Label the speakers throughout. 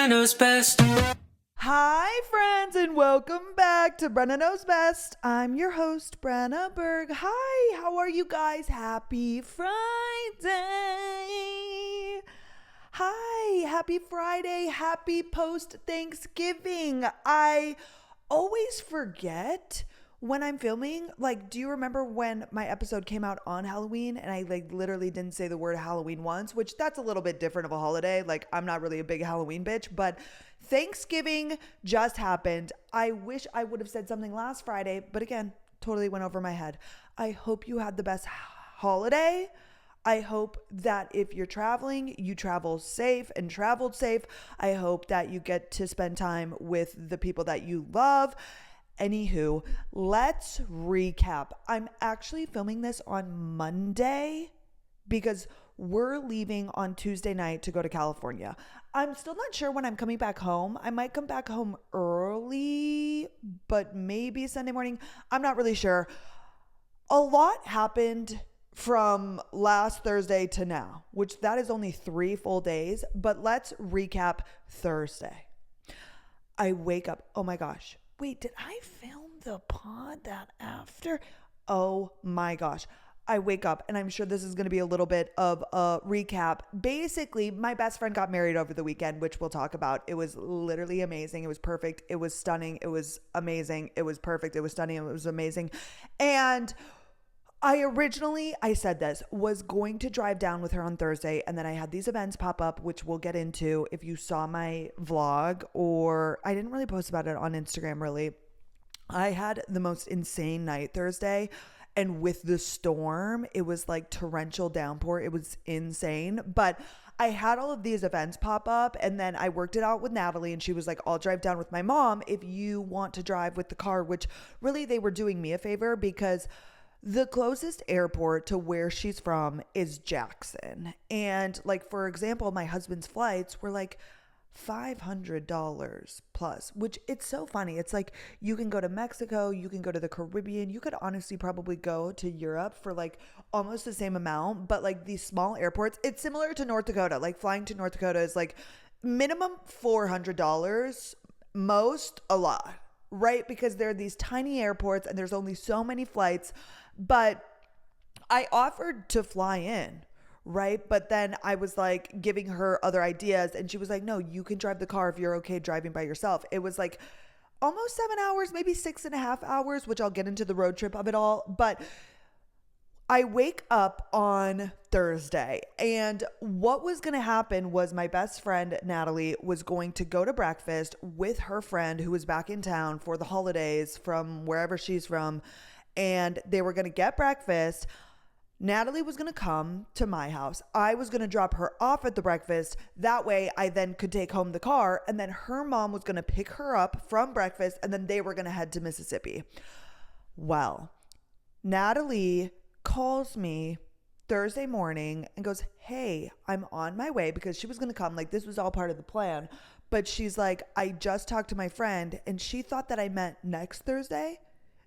Speaker 1: Knows Best.
Speaker 2: Hi, friends, and welcome back to Brenna Knows Best. I'm your host, Brenna Berg. Hi, how are you guys? Happy Friday. Hi, happy Friday. Happy post-Thanksgiving. I always forget when I'm filming. Like, do you remember when my episode came out on Halloween and I literally didn't say the word Halloween once, which that's a little bit different of a holiday. Like, I'm not really a big Halloween bitch, but Thanksgiving just happened. I wish I would have said something last Friday, but again, totally went over my head. I hope you had the best holiday. I hope that if you're traveling, you travel safe and traveled safe. I hope that you get to spend time with the people that you love. Anywho, let's recap. I'm actually filming this on Monday because we're leaving on Tuesday night to go to California. I'm still not sure when I'm coming back home. I might come back home early, but maybe Sunday morning. I'm not really sure. A lot happened from last Thursday to now, which that is only 3 full days, but let's recap Thursday. I wake up. Oh my gosh. Wait, did I film the pod that after? Oh my gosh. I wake up and I'm sure this is going to be a little bit of a recap. Basically, my best friend got married over the weekend, which we'll talk about. It was literally amazing. It was perfect. It was stunning. It was amazing. It was perfect. It was stunning. It was amazing. And I said this, was going to drive down with her on Thursday, and then I had these events pop up, which we'll get into if you saw my vlog, or I didn't really post about it on Instagram really. I had the most insane night Thursday, and with the storm, it was like torrential downpour. It was insane, but I had all of these events pop up, and then I worked it out with Natalie, and she was like, I'll drive down with my mom if you want to drive with the car, which really they were doing me a favor because the closest airport to where she's from is Jackson. And like, for example, my husband's flights were like $500 plus, which it's so funny. It's like you can go to Mexico, you can go to the Caribbean, you could honestly probably go to Europe for like almost the same amount. But like these small airports, it's similar to North Dakota. Like flying to North Dakota is like minimum $400, most a lot, right? Because there are these tiny airports and there's only so many flights. But I offered to fly in, right? But then I was like giving her other ideas and she was like, no, you can drive the car if you're okay driving by yourself. It was like almost 7 hours, maybe 6.5 hours, which I'll get into the road trip of it all. But I wake up on Thursday, and what was going to happen was my best friend, Natalie, was going to go to breakfast with her friend who was back in town for the holidays from wherever she's from. And they were going to get breakfast. Natalie was going to come to my house. I was going to drop her off at the breakfast. That way I then could take home the car. And then her mom was going to pick her up from breakfast. And then they were going to head to Mississippi. Well, Natalie calls me Thursday morning and goes, hey, I'm on my way, because she was going to come. Like, this was all part of the plan. But she's like, I just talked to my friend and she thought that I meant next Thursday.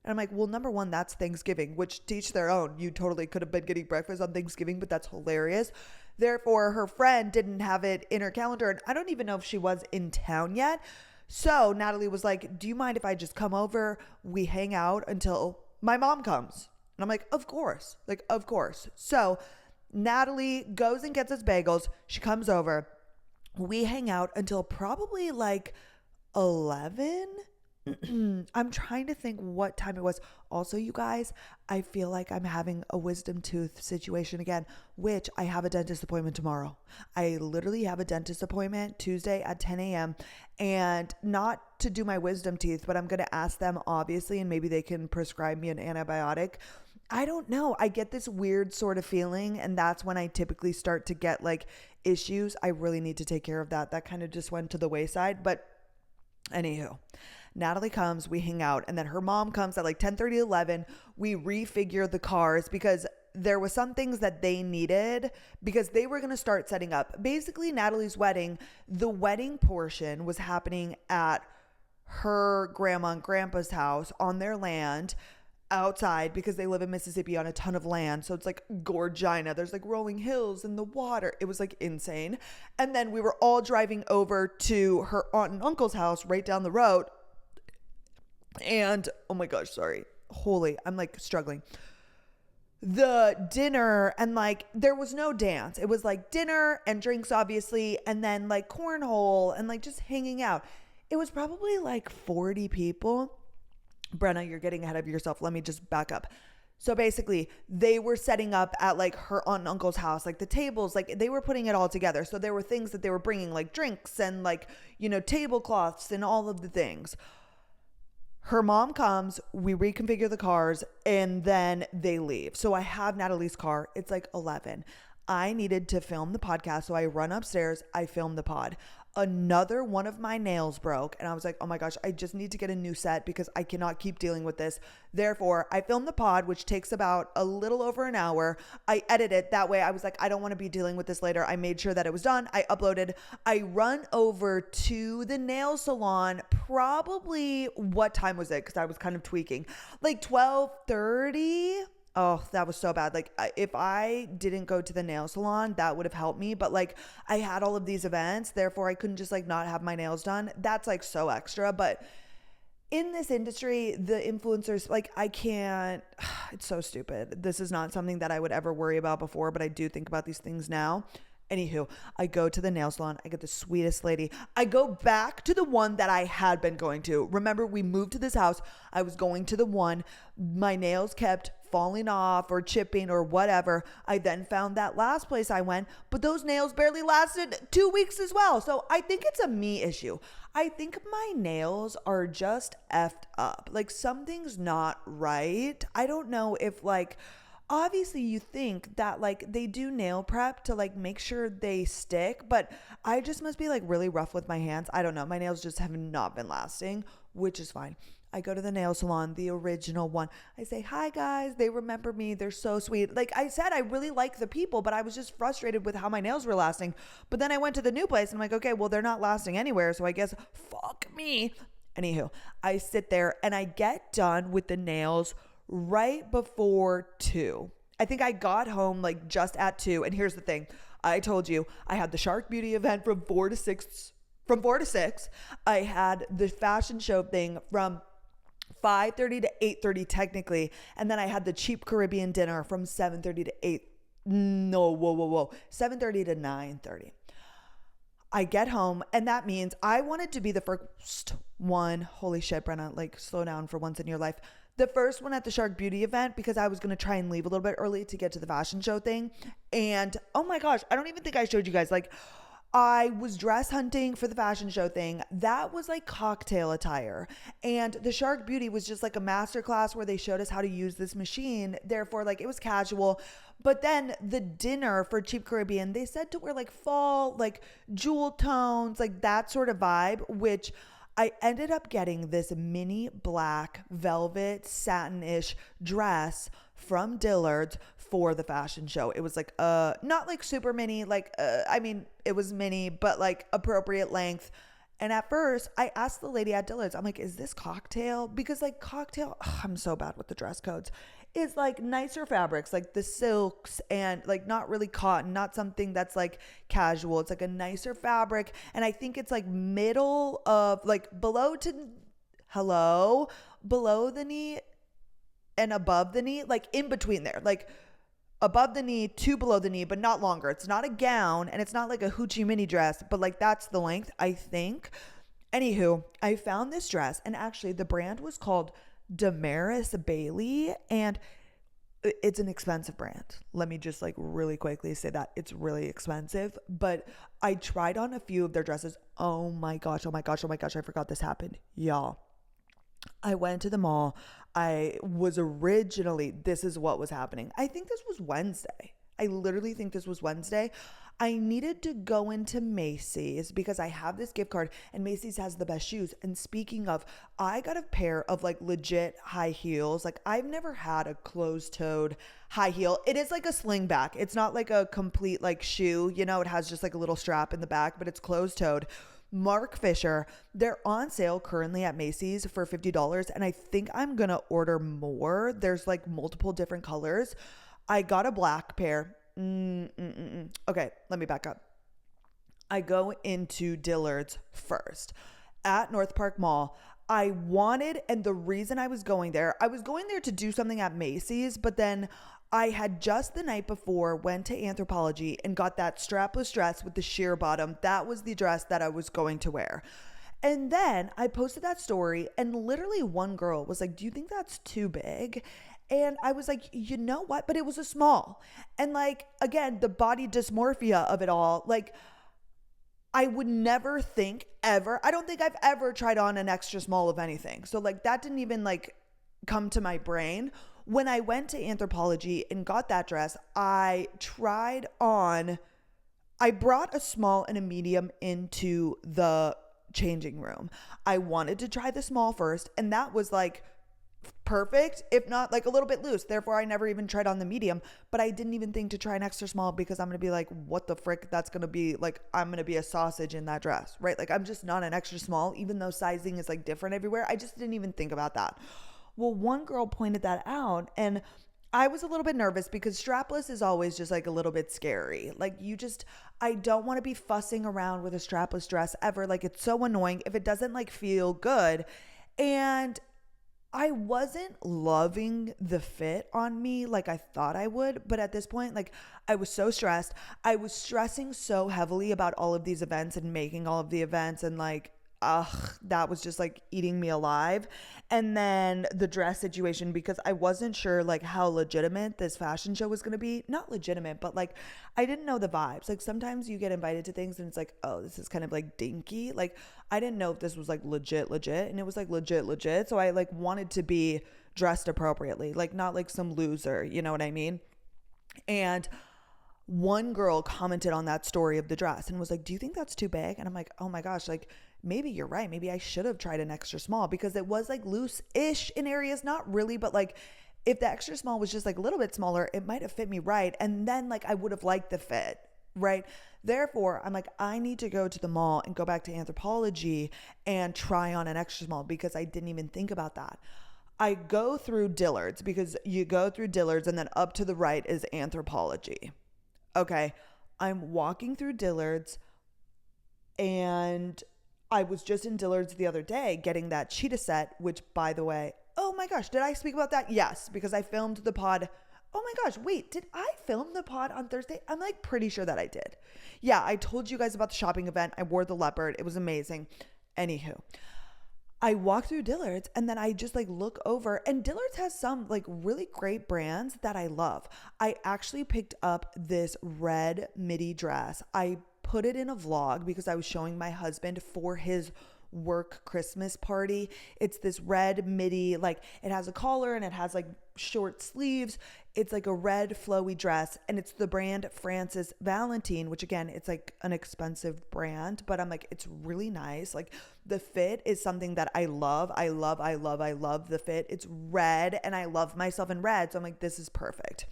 Speaker 2: And I'm like, well, number one, that's Thanksgiving, which to each their own. You totally could have been getting breakfast on Thanksgiving, but that's hilarious. Therefore, her friend didn't have it in her calendar. And I don't even know if she was in town yet. So Natalie was like, do you mind if I just come over? We hang out until my mom comes. And I'm like, of course. Like, of course. So Natalie goes and gets us bagels. She comes over. We hang out until probably like 11. I'm trying to think what time it was. Also, you guys, I feel like I'm having a wisdom tooth situation again, which I have a dentist appointment tomorrow. I literally have a dentist appointment Tuesday at 10 a.m. and not to do my wisdom teeth, but I'm going to ask them, obviously, and maybe they can prescribe me an antibiotic. I don't know. I get this weird sort of feeling, and that's when I typically start to get like issues. I really need to take care of that. That kind of just went to the wayside. But anywho, Natalie comes, we hang out, and then her mom comes at like 10:30, 11. We refigure the cars because there was some things that they needed because they were going to start setting up. Basically, Natalie's wedding, the wedding portion was happening at her grandma and grandpa's house on their land. outside because they live in Mississippi on a ton of land. So it's like gorgina. There's like rolling hills in the water. It was like insane. And then we were all driving over to her aunt and uncle's house right down the road. And oh my gosh, sorry. Holy, I'm like struggling. The dinner, and like there was no dance. It was like dinner and drinks, obviously, and then like cornhole and like just hanging out. It was probably like 40 people. Brenna, you're getting ahead of yourself. Let me just back up. So basically, they were setting up at like her aunt and uncle's house, like the tables, like they were putting it all together. So there were things that they were bringing, like drinks and like, you know, tablecloths and all of the things. Her mom comes, we reconfigure the cars, and then they leave. So I have Natalie's car. It's like 11. I needed to film the podcast, so I run upstairs. I film the pod. Another one of my nails broke, and I was like, oh my gosh, I just need to get a new set because I cannot keep dealing with this. Therefore, I filmed the pod, which takes about a little over an hour. I edit it. That way I was like, I don't want to be dealing with this later. I made sure that it was done. I uploaded. I run over to the nail salon. Probably, what time was it? Because I was kind of tweaking. Like 12:30. Oh, that was so bad. Like if I didn't go to the nail salon, that would have helped me. But like I had all of these events, therefore I couldn't just like not have my nails done. That's like so extra. But in this industry, the influencers, like I can't, it's so stupid. This is not something that I would ever worry about before, but I do think about these things now. Anywho, I go to the nail salon. I get the sweetest lady. I go back to the one that I had been going to. Remember, we moved to this house. I was going to the one. My nails kept falling off or chipping or whatever. I then found that last place I went, but those nails barely lasted 2 weeks as well. So I think it's a me issue. I think my nails are just effed up. Like something's not right. I don't know if like, obviously you think that like they do nail prep to like make sure they stick, but I just must be like really rough with my hands. I don't know. My nails just have not been lasting, which is fine. I go to the nail salon, the original one. I say, hi guys. They remember me. They're so sweet. Like I said, I really like the people, but I was just frustrated with how my nails were lasting. But then I went to the new place and I'm like, okay, well, they're not lasting anywhere. So I guess fuck me. Anywho, I sit there and I get done with the nails right before 2. I think I got home like just at 2. And here's the thing. I told you I had the Shark Beauty event from 4 to 6. From 4 to 6. I had the fashion show thing from 5:30 to 8:30 technically. And then I had the Cheap Caribbean dinner from 7:30 to 8. No, whoa. 7:30 to 9:30. I get home and that means I wanted to be the first one. Holy shit, Brenna, like slow down for once in your life. The first one at the Shark Beauty event because I was going to try and leave a little bit early to get to the fashion show thing. And oh my gosh, I don't even think I showed you guys. Like I was dress hunting for the fashion show thing. That was like cocktail attire. And the Shark Beauty was just like a masterclass where they showed us how to use this machine. Therefore, like it was casual. But then the dinner for Cheap Caribbean, they said to wear like fall, like jewel tones, like that sort of vibe, which I ended up getting this mini black velvet satin-ish dress from Dillard's for the fashion show. It was like not like super mini, like I mean it was mini but like appropriate length. And at first I asked the lady at Dillard's, I'm like, is this cocktail? Because like cocktail, I'm so bad with the dress codes. It's like nicer fabrics, like the silks and like not really cotton, not something that's like casual. It's like a nicer fabric. And I think it's like middle of like below the knee and above the knee, like in between there, like above the knee to below the knee, but not longer. It's not a gown and it's not like a hoochie mini dress, but like that's the length, I think. Anywho, I found this dress and actually the brand was called Damaris Bailey and it's an expensive brand. Let me just like really quickly say that it's really expensive, but I tried on a few of their dresses. Oh my gosh. I forgot this happened. Y'all. I went to the mall. This is what was happening. I think this was Wednesday. I literally think this was Wednesday. I needed to go into Macy's because I have this gift card and Macy's has the best shoes. And speaking of, I got a pair of like legit high heels. Like I've never had a closed-toed high heel. It is like a sling back. It's not like a complete like shoe. You know, it has just like a little strap in the back, but it's closed-toed. Mark Fisher. They're on sale currently at Macy's for $50. And I think I'm going to order more. There's like multiple different colors. I got a black pair. Okay, let me back up. I go into Dillard's first at North Park Mall. I wanted, and the reason I was going there to do something at Macy's, but then I had just the night before went to Anthropologie and got that strapless dress with the sheer bottom. That was the dress that I was going to wear. And then I posted that story and literally one girl was like, do you think that's too big? And I was like, you know what? But it was a small. And like, again, the body dysmorphia of it all, like, I would never think ever, I don't think I've ever tried on an extra small of anything. So like that didn't even like come to my brain. When I went to Anthropologie and got that dress, I brought a small and a medium into the changing room. I wanted to try the small first, and that was like perfect, if not like a little bit loose. Therefore, I never even tried on the medium, but I didn't even think to try an extra small because I'm going to be like, what the frick? That's going to be like, I'm going to be a sausage in that dress, right? Like I'm just not an extra small, even though sizing is like different everywhere. I just didn't even think about that. Well, one girl pointed that out and I was a little bit nervous because strapless is always just like a little bit scary. Like I don't want to be fussing around with a strapless dress ever. Like it's so annoying if it doesn't like feel good. And I wasn't loving the fit on me like I thought I would, but at this point, like I was so stressed. I was stressing so heavily about all of these events and making all of the events and like, that was just like eating me alive. And then the dress situation, because I wasn't sure like how legitimate this fashion show was going to be. Not legitimate, but like I didn't know the vibes. Like sometimes you get invited to things and it's like, oh, this is kind of like dinky. Like I didn't know if this was like legit. And it was like legit. So I like wanted to be dressed appropriately, like not like some loser, you know what I mean? And one girl commented on that story of the dress and was like, do you think that's too big? And I'm like, oh my gosh, like maybe you're right. Maybe I should have tried an extra small because it was like loose-ish in areas. Not really, but like if the extra small was just like a little bit smaller, it might have fit me right. And then like I would have liked the fit, right? Therefore, I'm like, I need to go to the mall and go back to Anthropologie and try on an extra small because I didn't even think about that. I go through Dillard's because you go through Dillard's and then up to the right is Anthropologie. Okay, I'm walking through Dillard's and I was just in Dillard's the other day getting that cheetah set, which by the way, oh my gosh, did I speak about that? Yes, because I filmed the pod. Oh my gosh, wait, did I film the pod on Thursday? I'm like pretty sure that I did. Yeah, I told you guys about the shopping event. I wore the leopard. It was amazing. Anywho, I walk through Dillard's and then I just like look over and Dillard's has some like really great brands that I love. I actually picked up this red midi dress. I put it in a vlog because I was showing my husband for his work Christmas party. It's this red midi, like it has a collar and it has like short sleeves. It's like a red flowy dress and it's the brand Francis Valentine, which again, it's like an expensive brand, but I'm like, it's really nice. Like the fit is something that I love. I love the fit. It's red and I love myself in red. So I'm like, this is perfect.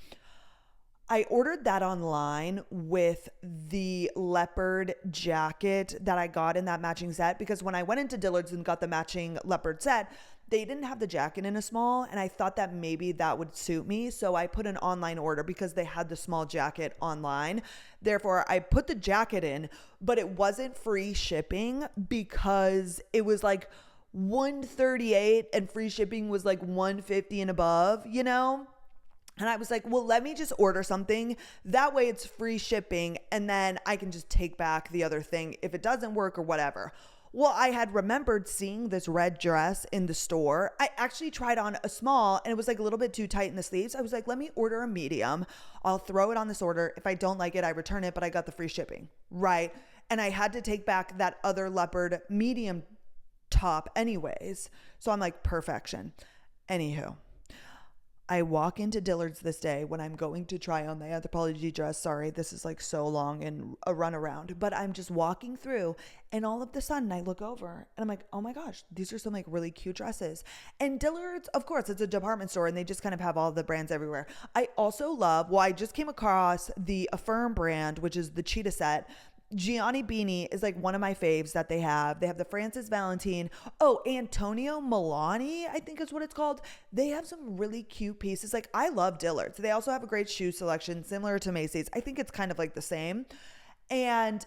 Speaker 2: I ordered that online with the leopard jacket that I got in that matching set because when I went into Dillard's and got the matching leopard set, they didn't have the jacket in a small and I thought that maybe that would suit me. So I put an online order because they had the small jacket online. Therefore, I put the jacket in, but it wasn't free shipping because it was like $138 and free shipping was like $150 and above, you know? And I was like, well, let me just order something. That way it's free shipping and then I can just take back the other thing if it doesn't work or whatever. Well, I had remembered seeing this red dress in the store. I actually tried on a small and it was like a little bit too tight in the sleeves. I was like, let me order a medium. I'll throw it on this order. If I don't like it, I return it, but I got the free shipping, right? And I had to take back that other leopard medium top anyways. So I'm like, perfection. Anywho. I walk into Dillard's this day when I'm going to try on the Anthropologie dress. Sorry, this is like so long and a runaround, but I'm just walking through and all of the sudden I look over and I'm like, oh my gosh, these are some like really cute dresses. And Dillard's, of course, it's a department store and they just kind of have all the brands everywhere. I also love, I just came across the Affirm brand, which is the cheetah set. Gianni Beanie is like one of my faves that they have. They have the Francis Valentine. Oh, Antonio Milani, I think is what it's called. They have some really cute pieces. Like, I love Dillard's. They also have a great shoe selection similar to Macy's. I think it's kind of like the same. And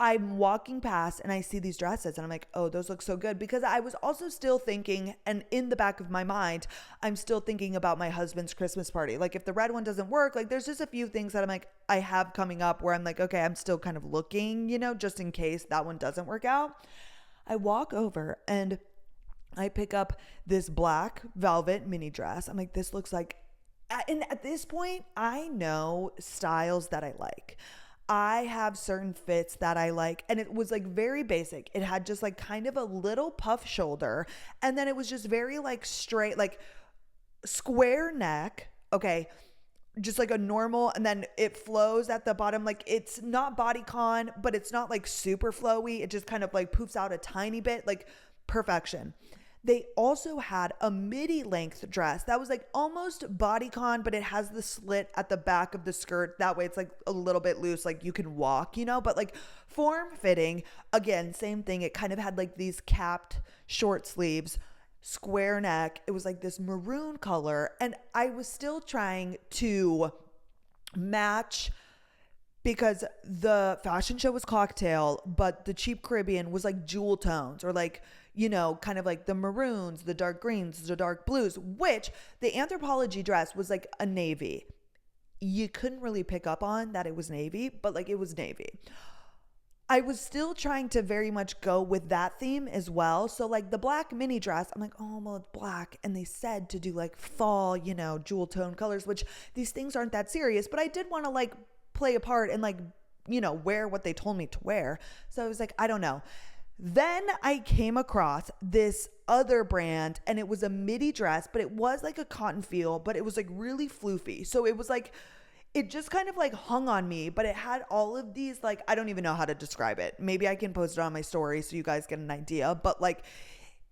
Speaker 2: I'm walking past and I see these dresses and I'm like, oh, those look so good. Because I was also still thinking, and in the back of my mind, I'm still thinking about my husband's Christmas party. Like, if the red one doesn't work, like, there's just a few things that I'm like, I have coming up where I'm like, okay, I'm still kind of looking, just in case that one doesn't work out. I walk over and I pick up this black velvet mini dress. I'm like, this looks like, and at this point, I know styles that I like. I have certain fits that I like, and it was like very basic. It had just like kind of a little puff shoulder, and then it was just very like straight, like square neck. Okay. Just like a normal, and then it flows at the bottom. Like, it's not bodycon, but it's not like super flowy. It just kind of like poofs out a tiny bit, like perfection. They also had a midi length dress that was like almost bodycon, but it has the slit at the back of the skirt. That way it's like a little bit loose, like you can walk, but like form fitting. Again, same thing. It kind of had like these capped short sleeves, square neck. It was like this maroon color. And I was still trying to match, because the fashion show was cocktail, but the cheap Caribbean was like jewel tones, or like, kind of like the maroons, the dark greens, the dark blues, which the Anthropologie dress was like a navy. You couldn't really pick up on that it was navy, but like it was navy. I was still trying to very much go with that theme as well. So like the black mini dress, I'm like, oh, well, it's black. And they said to do like fall, jewel tone colors, which these things aren't that serious, but I did want to like play a part and like, wear what they told me to wear. So I was like, I don't know. Then I came across this other brand, and it was a midi dress, but it was like a cotton feel, but it was like really floofy. So it was like, it just kind of like hung on me, but it had all of these, like, I don't even know how to describe it. Maybe I can post it on my story so you guys get an idea, but like,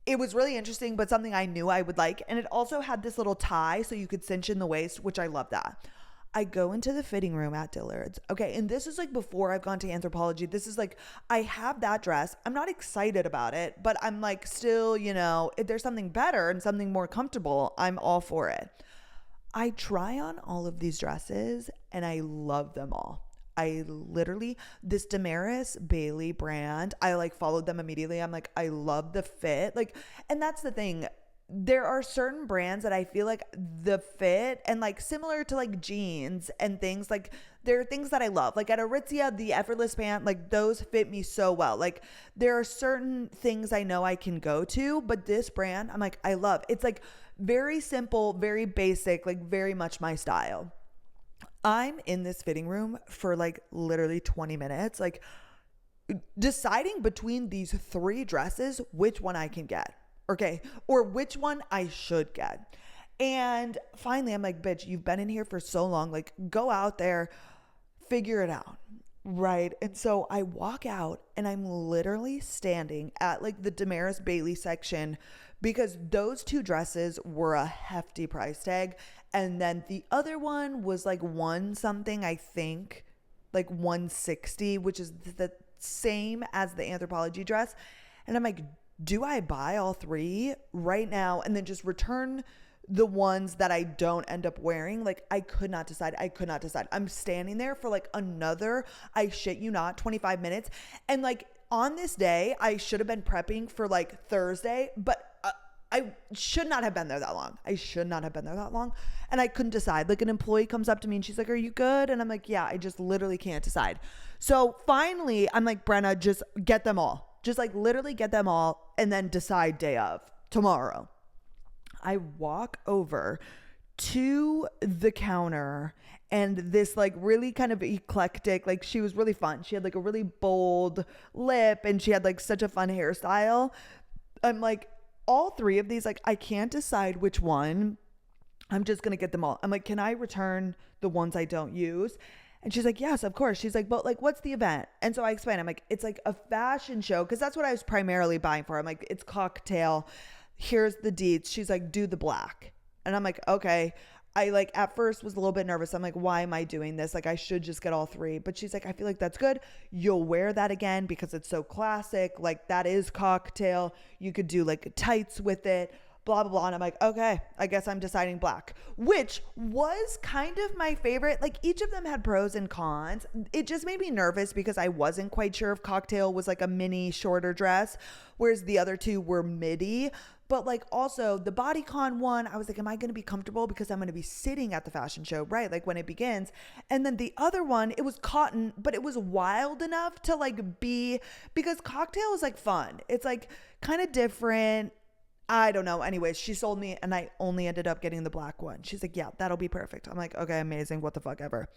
Speaker 2: it was really interesting, but something I knew I would like. And it also had this little tie so you could cinch in the waist, which I love that. I go into the fitting room at Dillard's. Okay. And this is like before I've gone to Anthropologie. This is like, I have that dress. I'm not excited about it, but I'm like, still, if there's something better and something more comfortable, I'm all for it. I try on all of these dresses and I love them all. I literally, this Damaris Bailey brand, I like followed them immediately. I'm like, I love the fit. Like, and that's the thing. There are certain brands that I feel like the fit, and like similar to like jeans and things, like there are things that I love. Like at Aritzia, the effortless pant, like those fit me so well. Like there are certain things I know I can go to, but this brand, I'm like, I love. It's like very simple, very basic, like very much my style. I'm in this fitting room for like literally 20 minutes, like deciding between these three dresses, which one I can get. Okay. Or which one I should get. And finally, I'm like, bitch, you've been in here for so long. Like, go out there, figure it out. Right. And so I walk out and I'm literally standing at like the Damaris Bailey section, because those two dresses were a hefty price tag. And then the other one was like one something, I think, like 160, which is the same as the Anthropologie dress. And I'm like, do I buy all three right now and then just return the ones that I don't end up wearing? Like, I could not decide. I'm standing there for like another, I shit you not, 25 minutes. And like on this day, I should have been prepping for like Thursday, but I should not have been there that long. And I couldn't decide. Like an employee comes up to me and she's like, are you good? And I'm like, yeah, I just literally can't decide. So finally, I'm like, Brenna, just get them all. Just like literally get them all and then decide day of tomorrow. I walk over to the counter, and this like really kind of eclectic, like she was really fun. She had like a really bold lip and she had like such a fun hairstyle. I'm like, all three of these, like I can't decide which one. I'm just going to get them all. I'm like, can I return the ones I don't use? And she's like, yes, of course. She's like, but like, what's the event? And so I explained, I'm like, it's like a fashion show. Cause that's what I was primarily buying for. I'm like, it's cocktail. Here's the deets. She's like, do the black. And I'm like, okay. I like at first was a little bit nervous. I'm like, why am I doing this? Like I should just get all three. But she's like, I feel like that's good. You'll wear that again because it's so classic. Like that is cocktail. You could do like tights with it, blah, blah, blah. And I'm like, okay, I guess I'm deciding black, which was kind of my favorite. Like each of them had pros and cons. It just made me nervous because I wasn't quite sure if cocktail was like a mini shorter dress, whereas the other two were midi. But like also the bodycon one, I was like, am I going to be comfortable because I'm going to be sitting at the fashion show, right? Like when it begins. And then the other one, it was cotton, but it was wild enough to like be, because cocktail is like fun. It's like kind of different. I don't know. Anyways, she sold me and I only ended up getting the black one. She's like, yeah, that'll be perfect. I'm like, okay, amazing. What the fuck ever.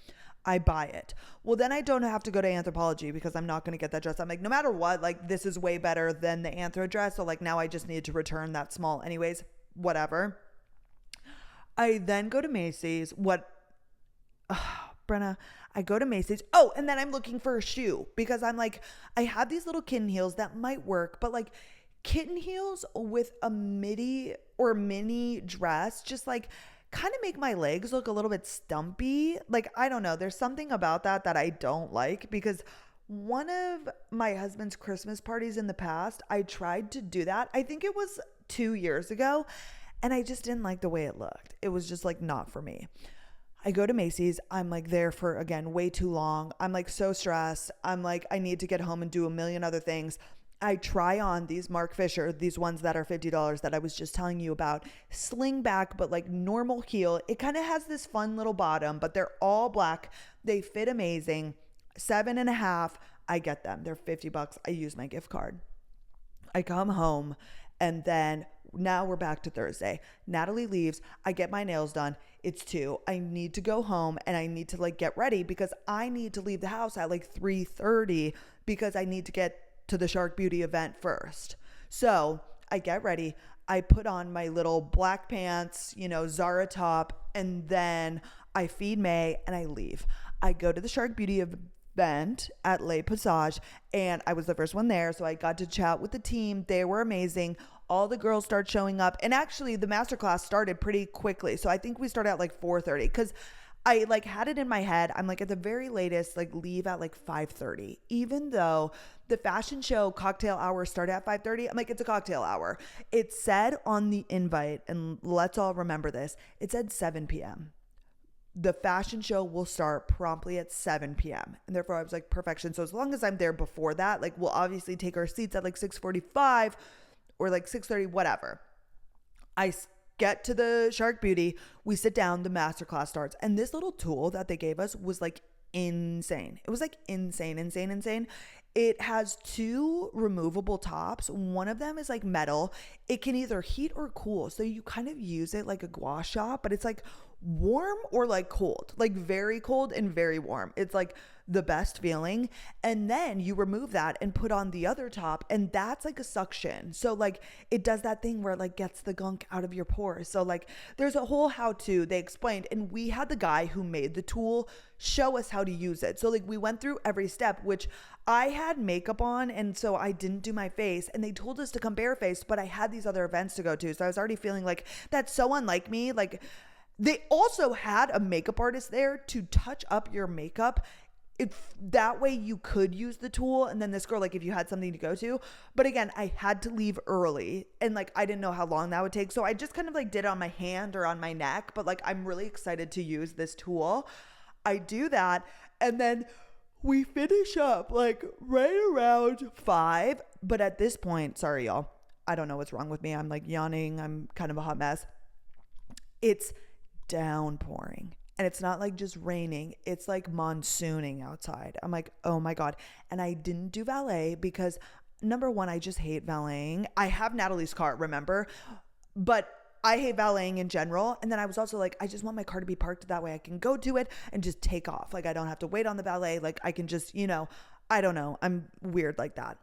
Speaker 2: I buy it. Well, then I don't have to go to Anthropologie because I'm not going to get that dress. I'm like, no matter what, like this is way better than the Anthro dress. So like now I just need to return that small anyways, whatever. I then go to Macy's. Brenna, I go to Macy's. Oh, and then I'm looking for a shoe because I'm like, I have these little kitten heels that might work, but like kitten heels with a midi or mini dress just like kind of make my legs look a little bit stumpy. Like I don't know, there's something about that that I don't like, because one of my husband's Christmas parties in the past, I tried to do that. I think it was 2 years ago, and I just didn't like the way it looked. It was just like not for me. I go to Macy's. I'm like there for, again, way too long. I'm like so stressed. I'm like, I need to get home and do a million other things. I try on these Marc Fisher, these ones that are $50 that I was just telling you about, sling back, but like normal heel. It kind of has this fun little bottom, but they're all black. They fit amazing. 7.5. I get them. They're $50. I use my gift card. I come home, and then now we're back to Thursday. Natalie leaves. I get my nails done. It's 2. I need to go home and I need to like get ready because I need to leave the house at like 3:30 because I need to get to the Shark Beauty event first. So I get ready. I put on my little black pants, Zara top, and then I feed May and I leave. I go to the Shark Beauty event at Le Passage, and I was the first one there. So I got to chat with the team. They were amazing. All the girls start showing up, and actually the masterclass started pretty quickly. So I think we started at like 4:30 because I like had it in my head. I'm like at the very latest, like leave at like 5:30, even though the fashion show cocktail hour started at 5:30. I'm like, it's a cocktail hour. It said on the invite, and let's all remember this, it said 7 p.m. The fashion show will start promptly at 7 p.m. And therefore I was like, perfection. So as long as I'm there before that, like we'll obviously take our seats at like 6:45 or like 6:30, whatever. I get to the Shark Beauty, we sit down, the masterclass starts, and this little tool that they gave us was like insane. It was like insane. It has 2 removable tops. One of them is like metal. It can either heat or cool, so you kind of use it like a gua sha, but it's like warm or like cold, like very cold and very warm. It's like the best feeling. And then you remove that and put on the other top, and that's like a suction. So like it does that thing where it like gets the gunk out of your pores. So like there's a whole how-to they explained, and we had the guy who made the tool show us how to use it. So like we went through every step, which I had makeup on, and so I didn't do my face, and they told us to come barefaced, but I had these other events to go to. So I was already feeling like that's so unlike me. Like they also had a makeup artist there to touch up your makeup. That way you could use the tool, and then this girl, like if you had something to go to. But again, I had to leave early, and like I didn't know how long that would take, so I just kind of like did it on my hand or on my neck. But like I'm really excited to use this tool. I do that, and then we finish up like right around 5. But at this point, sorry y'all, I don't know what's wrong with me. I'm like yawning. I'm kind of a hot mess. It's downpouring. And it's not like just raining. It's like monsooning outside. I'm like, oh my God. And I didn't do valet because number one, I just hate valeting. I have Natalie's car, remember? But I hate valeting in general. And then I was also like, I just want my car to be parked that way I can go to it and just take off. Like I don't have to wait on the valet. Like I can just, I don't know. I'm weird like that.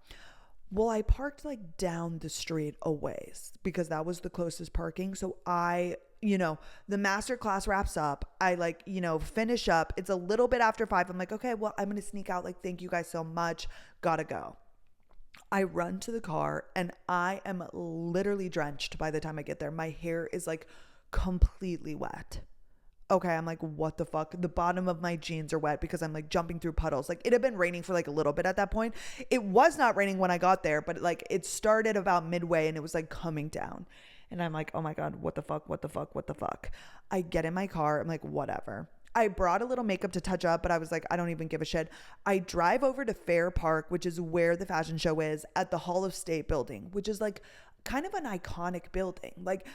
Speaker 2: Well, I parked like down the street a ways because that was the closest parking. So the master class wraps up. I finish up. It's a little bit after 5. I'm like, okay, well, I'm going to sneak out. Like, thank you guys so much. Gotta go. I run to the car and I am literally drenched by the time I get there. My hair is like completely wet. Okay, I'm like, what the fuck? The bottom of my jeans are wet because I'm like jumping through puddles. Like, it had been raining for like a little bit at that point. It was not raining when I got there, but like it started about midway and it was like coming down. And I'm like, oh my God, what the fuck? What the fuck? What the fuck? I get in my car. I'm like, whatever. I brought a little makeup to touch up, but I was like, I don't even give a shit. I drive over to Fair Park, which is where the fashion show is, at the Hall of State building, which is like kind of an iconic building. Like,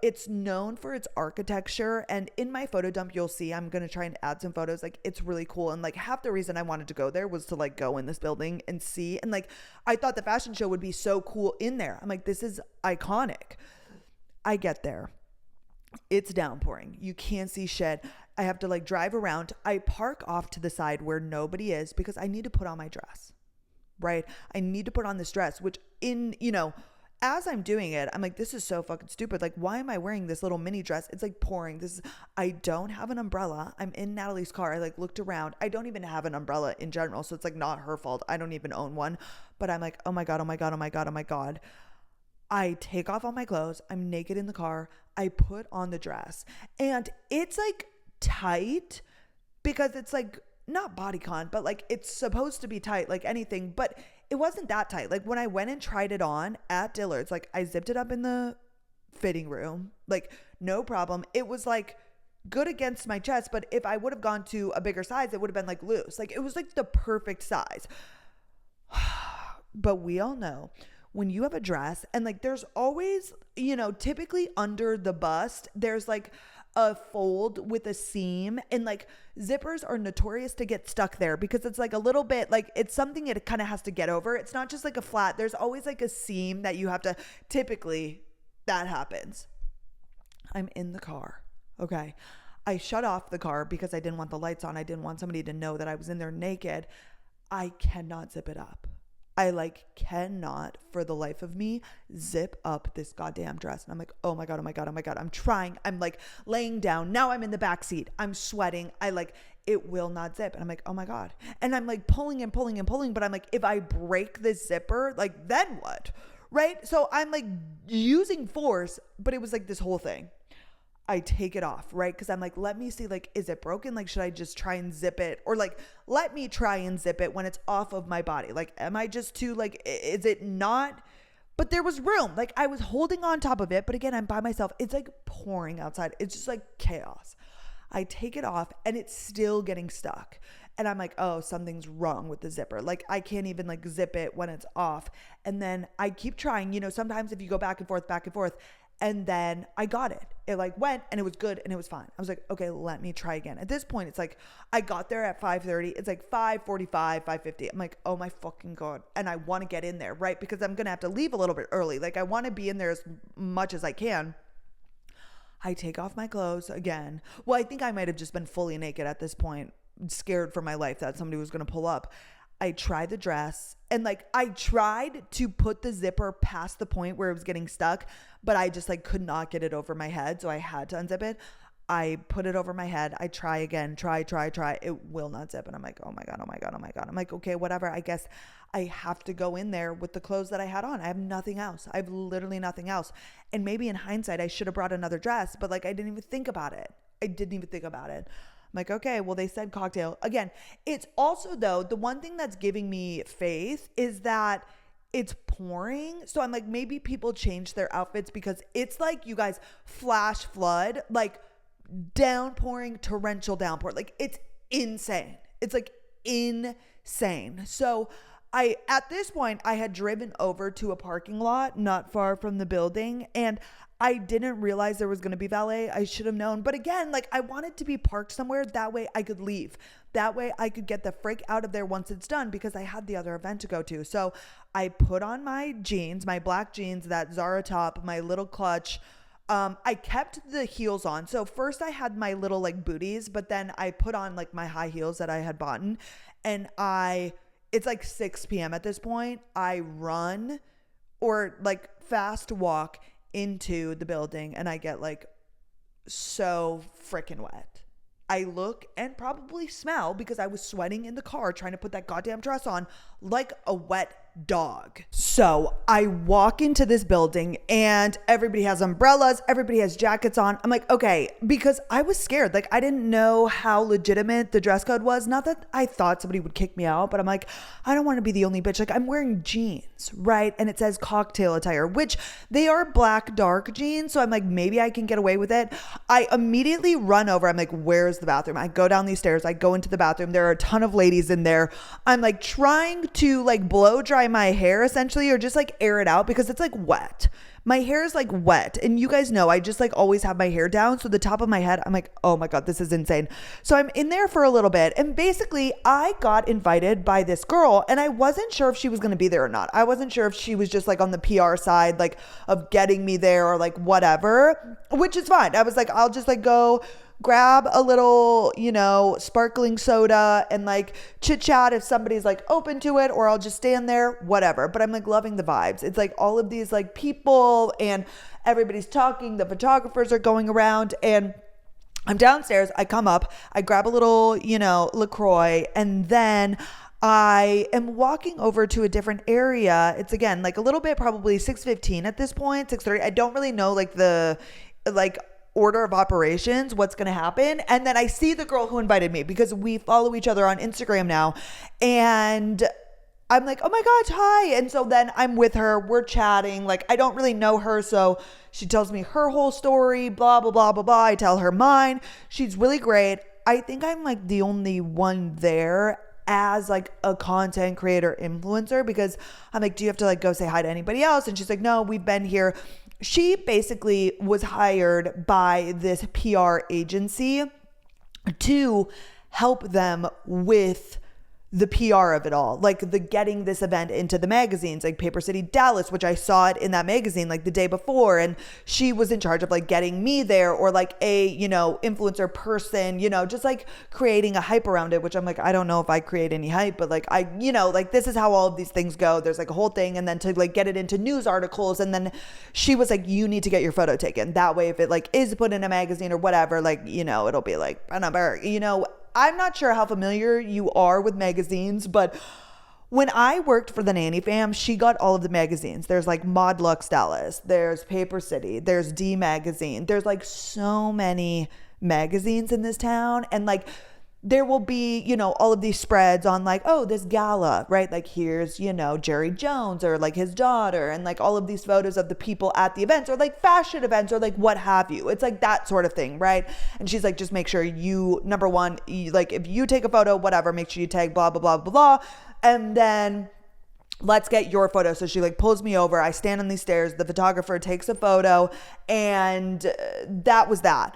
Speaker 2: it's known for its architecture, and in my photo dump you'll see, I'm gonna try and add some photos. Like, it's really cool, and like half the reason I wanted to go there was to like go in this building and see, and like I thought the fashion show would be so cool in there. I'm like, this is iconic. I get there, it's downpouring, you can't see shit. I have to like drive around. I park off to the side where nobody is because I need to put on my dress, right? I need to put on this dress, which as I'm doing it, I'm like, this is so fucking stupid. Like, why am I wearing this little mini dress? It's like pouring. I don't have an umbrella. I'm in Natalie's car. I like looked around. I don't even have an umbrella in general. So it's like not her fault. I don't even own one. But I'm like, oh my God, oh my God, oh my God, oh my God. I take off all my clothes. I'm naked in the car. I put on the dress. And it's like tight because it's like not bodycon, but like it's supposed to be tight like anything, but it wasn't that tight. Like when I went and tried it on at Dillard's, like I zipped it up in the fitting room, like no problem. It was like good against my chest, but if I would have gone to a bigger size, it would have been like loose. Like it was like the perfect size. But we all know when you have a dress and like there's always, typically under the bust, there's like a fold with a seam, and like zippers are notorious to get stuck there because it's like a little bit like it's something it kind of has to get over. It's not just like a flat, there's always like a seam that you have to, typically that happens. I'm in the car. Okay. I shut off the car because I didn't want the lights on. I didn't want somebody to know that I was in there naked. I cannot zip it up. I like cannot for the life of me zip up this goddamn dress. And I'm like, oh my God, oh my God, oh my God. I'm trying. I'm like laying down. Now I'm in the back seat. I'm sweating. It will not zip. And I'm like, oh my God. And I'm like pulling and pulling and pulling. But I'm like, if I break this zipper, like then what? Right? So I'm like using force, but it was like this whole thing. I take it off, right? Because I'm like, let me see, like, is it broken? Like, should I just try and zip it? Or like, let me try and zip it when it's off of my body. Like, am I just too, like, is it not? But there was room. Like, I was holding on top of it. But again, I'm by myself. It's like pouring outside. It's just like chaos. I take it off and it's still getting stuck. And I'm like, oh, something's wrong with the zipper. Like, I can't even like zip it when it's off. And then I keep trying, sometimes if you go back and forth, and then I got it. It like went and it was good and it was fine. I was like, okay, let me try again. At this point, it's like, I got there at 5:30. It's like 5:45, 5:50. I'm like, oh my fucking God. And I want to get in there, right? Because I'm going to have to leave a little bit early. Like I want to be in there as much as I can. I take off my clothes again. Well, I think I might have just been fully naked at this point, scared for my life that somebody was going to pull up. I tried the dress and like I tried to put the zipper past the point where it was getting stuck, but I just like could not get it over my head. So I had to unzip it. I put it over my head. I try again, try. It will not zip. And I'm like, oh my God. I'm like, okay, whatever. I guess I have to go in there with the clothes that I had on. I have nothing else. I have literally nothing else. And maybe in hindsight, I should have brought another dress, but like I didn't even think about it. I'm like, okay, well, they said cocktail. Again, it's also, though, the one thing that's giving me faith is that it's pouring. So I'm like, maybe people change their outfits because it's like, you guys, flash flood, like downpouring, torrential downpour. Like it's insane. It's like insane. So at this point, I had driven over to a parking lot not far from the building, and I didn't realize there was going to be valet. I should have known. But again, like I wanted to be parked somewhere. That way I could leave. That way I could get the frick out of there once it's done because I had the other event to go to. So I put on my jeans, my black jeans, that Zara top, my little clutch. I kept the heels on. So first I had my little like booties, but then I put on like my high heels that I had bought, and it's like 6 p.m. at this point. I run or like fast walk into the building and I get like so freaking wet. I look and probably smell because I was sweating in the car trying to put that goddamn dress on like a wet dog. So I walk into this building and everybody has umbrellas, everybody has jackets on. I'm like, okay, because I was scared. Like, I didn't know how legitimate the dress code was. Not that I thought somebody would kick me out, but I'm like, I don't want to be the only bitch. Like, I'm wearing jeans, right? And it says cocktail attire, which they are black, dark jeans. So I'm like, maybe I can get away with it. I immediately run over. I'm like, where's the bathroom? I go down these stairs. I go into the bathroom. There are a ton of ladies in there. I'm like trying to like blow dry my hair essentially, or just like air it out because it's like wet. My hair is like wet, and you guys know I just like always have my hair down, so the top of my head, I'm like, oh my god, this is insane. So I'm in there for a little bit, and basically I got invited by this girl, and I wasn't sure if she was going to be there or not. I wasn't sure if she was just like on the PR side, like of getting me there or like whatever, which is fine. I was like, I'll just like go grab a little, you know, sparkling soda and like chit chat if somebody's like open to it, or I'll just stand there, whatever. But I'm like loving the vibes. It's like all of these like people and everybody's talking. The photographers are going around, and I'm downstairs. I come up, I grab a little, you know, LaCroix, and then I am walking over to a different area. It's again like a little bit, probably 6:15 at this point, 6:30. I don't really know like the like order of operations, what's going to happen. And then I see the girl who invited me because we follow each other on Instagram now. And I'm like, oh my gosh, hi. And so then I'm with her, we're chatting. Like, I don't really know her. So she tells me her whole story, blah, blah, blah, blah, blah. I tell her mine. She's really great. I think I'm like the only one there as like a content creator influencer, because I'm like, do you have to like go say hi to anybody else? And she's like, no, we've been here. She basically was hired by this PR agency to help them with the PR of it all, like the getting this event into the magazines, like Paper City Dallas, which I saw it in that magazine like the day before. And she was in charge of like getting me there, or like a, you know, influencer person, you know, just like creating a hype around it, which I'm like, I don't know if I create any hype, but like I, you know, like this is how all of these things go. There's like a whole thing. And then to like get it into news articles. And then she was like, you need to get your photo taken. That way, if it like is put in a magazine or whatever, like, you know, it'll be like a number, you know. I'm not sure how familiar you are with magazines, but when I worked for the Nanny Fam, she got all of the magazines. There's like Mod Lux Dallas, there's Paper City, there's D Magazine. There's like so many magazines in this town. And like there will be, you know, all of these spreads on like, oh, this gala, right? Like here's, you know, Jerry Jones or like his daughter, and like all of these photos of the people at the events, or like fashion events, or like what have you. It's like that sort of thing, right? And she's like, just make sure you, number one, like if you take a photo, whatever, make sure you tag blah, blah, blah, blah, blah. And then let's get your photo. So she like pulls me over. I stand on these stairs. The photographer takes a photo, and that was that.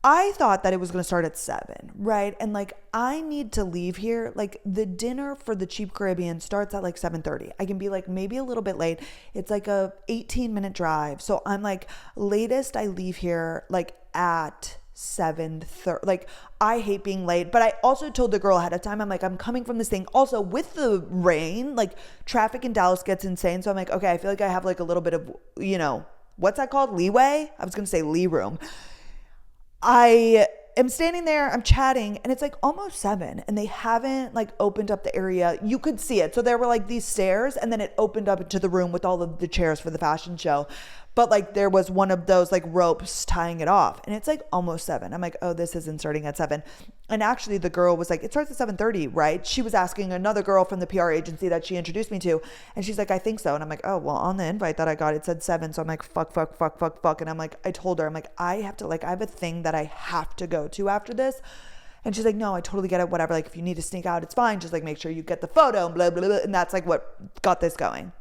Speaker 2: I thought that it was going to start at 7, right? And like, I need to leave here. Like the dinner for the Cheap Caribbean starts at like 7:30. I can be like maybe a little bit late. It's like a 18-minute drive. So I'm like, latest I leave here like at 7:30. Like I hate being late, but I also told the girl ahead of time, I'm like, I'm coming from this thing. Also with the rain, like traffic in Dallas gets insane. So I'm like, okay, I feel like I have like a little bit of, you know, what's that called? Leeway? I was going to say lee room. I am standing there, I'm chatting, and it's like almost 7, and they haven't like opened up the area. You could see it. So there were like these stairs, and then it opened up into the room with all of the chairs for the fashion show. But like there was one of those like ropes tying it off, and it's like almost 7. I'm like, oh, this isn't starting at 7. And actually the girl was like, it starts at 7:30, right? She was asking another girl from the PR agency that she introduced me to, and she's like, I think so. And I'm like, oh, well, on the invite that I got, it said 7. So I'm like, fuck. And I'm like, I told her, I'm like, I have to, like, I have a thing that I have to go to after this. And she's like, no, I totally get it, whatever. Like if you need to sneak out, it's fine. Just like make sure you get the photo, blah, blah, blah. And that's like what got this going.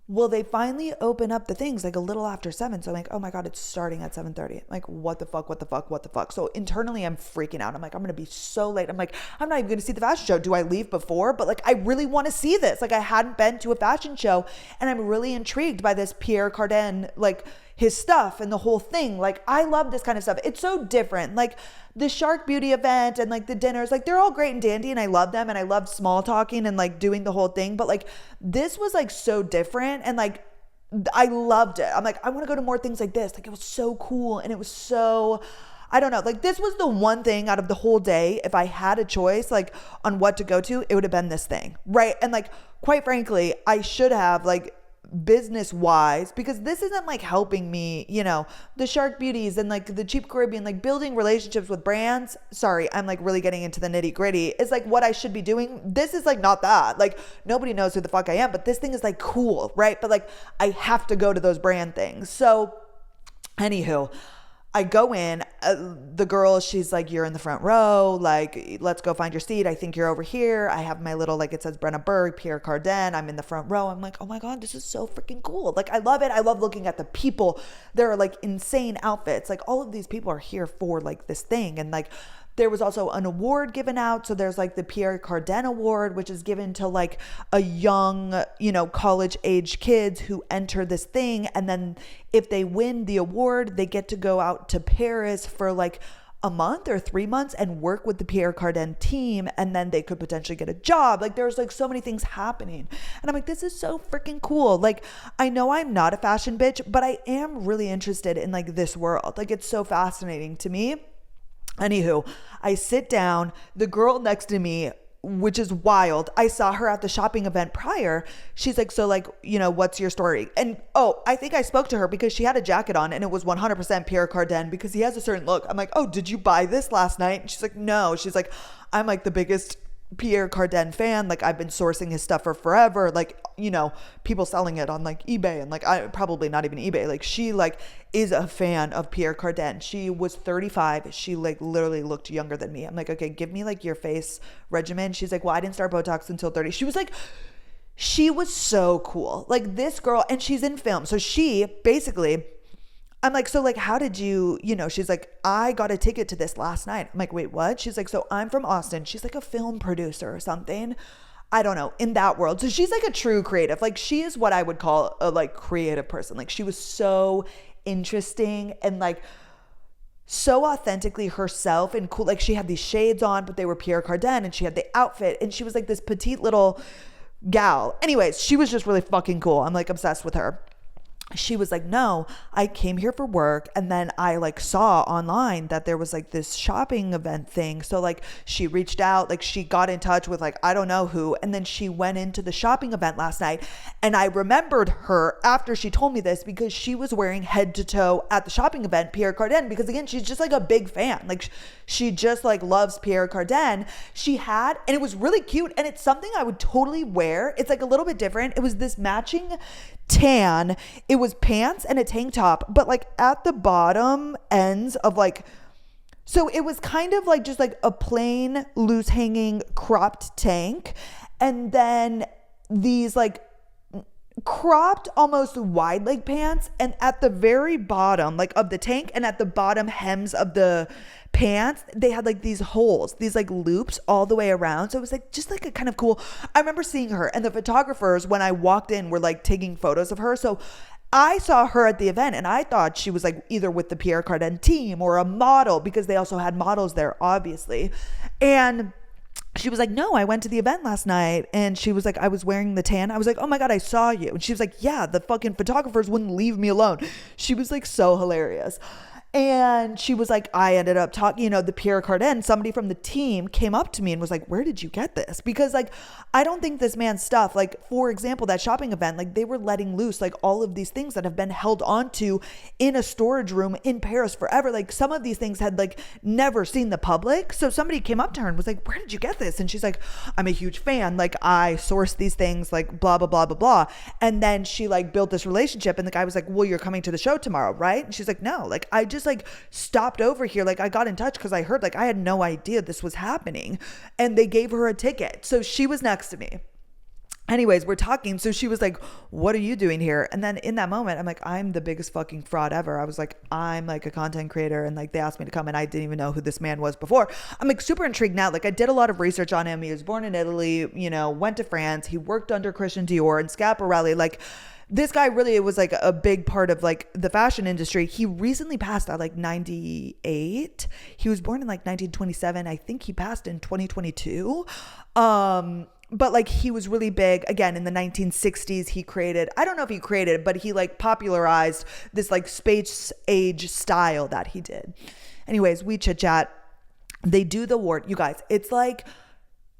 Speaker 2: Well, they finally open up the things like a little after 7. So I'm like, oh my God, it's starting at 7:30. I'm like, what the fuck? So internally I'm freaking out. I'm like, I'm going to be so late. I'm like, I'm not even going to see the fashion show. Do I leave before? But like, I really want to see this. Like I hadn't been to a fashion show, and I'm really intrigued by this Pierre Cardin, like his stuff and the whole thing. Like I love this kind of stuff. It's so different. Like the Shark Beauty event and like the dinners, like they're all great and dandy, and I love them, and I love small talking and like doing the whole thing. But like this was like so different, and like I loved it. I'm like, I want to go to more things like this. Like it was so cool, and it was so, I don't know, like this was the one thing out of the whole day, if I had a choice like on what to go to, it would have been this thing, right? And like quite frankly, I should have like business wise, because this isn't like helping me, you know, the Shark Beauties and like the Cheap Caribbean, like building relationships with brands. Sorry, I'm like really getting into the nitty gritty. It's like what I should be doing. This is like not that. Like nobody knows who the fuck I am, but this thing is like cool, right? But like I have to go to those brand things. So anywho, I go in, the girl, she's like, you're in the front row. Like, let's go find your seat. I think you're over here. I have my little, like it says Brenna Berg, Pierre Cardin. I'm in the front row. I'm like, oh my God, this is so freaking cool. Like, I love it. I love looking at the people. There are like insane outfits. Like all of these people are here for like this thing. And like, there was also an award given out. So there's like the Pierre Cardin Award, which is given to like a young, you know, college age kids who enter this thing. And then if they win the award, they get to go out to Paris for like a month or 3 months and work with the Pierre Cardin team. And then they could potentially get a job. Like there's like so many things happening. And I'm like, this is so freaking cool. Like, I know I'm not a fashion bitch, but I am really interested in like this world. Like it's so fascinating to me. Anywho, I sit down, the girl next to me, which is wild. I saw her at the shopping event prior. She's like, so like, you know, what's your story? And oh, I think I spoke to her because she had a jacket on and it was 100% Pierre Cardin because he has a certain look. I'm like, oh, did you buy this last night? And she's like, no. She's like, I'm like the biggest Pierre Cardin fan. Like I've been sourcing his stuff for forever. Like, you know, people selling it on like eBay and like I probably not even eBay. Like she like is a fan of Pierre Cardin. She was 35. She like literally looked younger than me. I'm like, okay, give me like your face regimen. She's like, well, I didn't start Botox until 30. She was like, she was so cool. Like this girl, and she's in film. So she basically, I'm like, so like, how did you know, she's like, I got a ticket to this last night. I'm like, wait, what? She's like, so I'm from Austin. She's like a film producer or something. I don't know, in that world. So she's like a true creative. Like she is what I would call a like creative person. Like she was so interesting and like so authentically herself and cool. Like she had these shades on, but they were Pierre Cardin and she had the outfit and she was like this petite little gal. Anyways, she was just really fucking cool. I'm like obsessed with her. She was like, no, I came here for work. And then I like saw online that there was like this shopping event thing. So like she reached out, like she got in touch with like, I don't know who. And then she went into the shopping event last night. And I remembered her after she told me this because she was wearing head to toe at the shopping event, Pierre Cardin, because again, she's just like a big fan. Like she just like loves Pierre Cardin. She had, and it was really cute. And it's something I would totally wear. It's like a little bit different. It was this matching tan. It was pants and a tank top, but like at the bottom ends of like, so it was kind of like just like a plain loose hanging cropped tank. And then these like cropped almost wide leg pants. And at the very bottom, like of the tank and at the bottom hems of the pants, they had like these holes, these like loops all the way around. So it was like just like a kind of cool. I remember seeing her, and the photographers when I walked in were like taking photos of her. So I saw her at the event and I thought she was like either with the Pierre Cardin team or a model, because they also had models there, obviously. And she was like, no, I went to the event last night. And she was like, I was wearing the tan. I was like, oh my God, I saw you. And she was like, yeah, the fucking photographers wouldn't leave me alone. She was like so hilarious. And she was like, I ended up talking, you know, the Pierre Cardin, somebody from the team came up to me and was like, where did you get this? Because like, I don't think this man's stuff, like for example, that shopping event, like they were letting loose like all of these things that have been held onto in a storage room in Paris forever. Like some of these things had like never seen the public. So somebody came up to her and was like, where did you get this? And she's like, I'm a huge fan. Like I source these things, like blah, blah, blah, blah, blah. And then she like built this relationship, and the guy was like, well, you're coming to the show tomorrow, right? And she's like, no, like I just like stopped over here. Like I got in touch because I heard, like I had no idea this was happening, and they gave her a ticket. So she was next to me. Anyways, we're talking. So she was like, what are you doing here? And then in that moment, I'm like, I'm the biggest fucking fraud ever. I was like, I'm like a content creator. And like, they asked me to come and I didn't even know who this man was before. I'm like super intrigued now. Like I did a lot of research on him. He was born in Italy, you know, went to France. He worked under Christian Dior and Schiaparelli. Like this guy really was like a big part of like the fashion industry. He recently passed at like 98. He was born in like 1927. I think he passed in 2022. But like he was really big again in the 1960s. He created, I don't know if he created, but he like popularized this like space age style that he did. Anyways, we chit chat. They do the award. You guys, it's like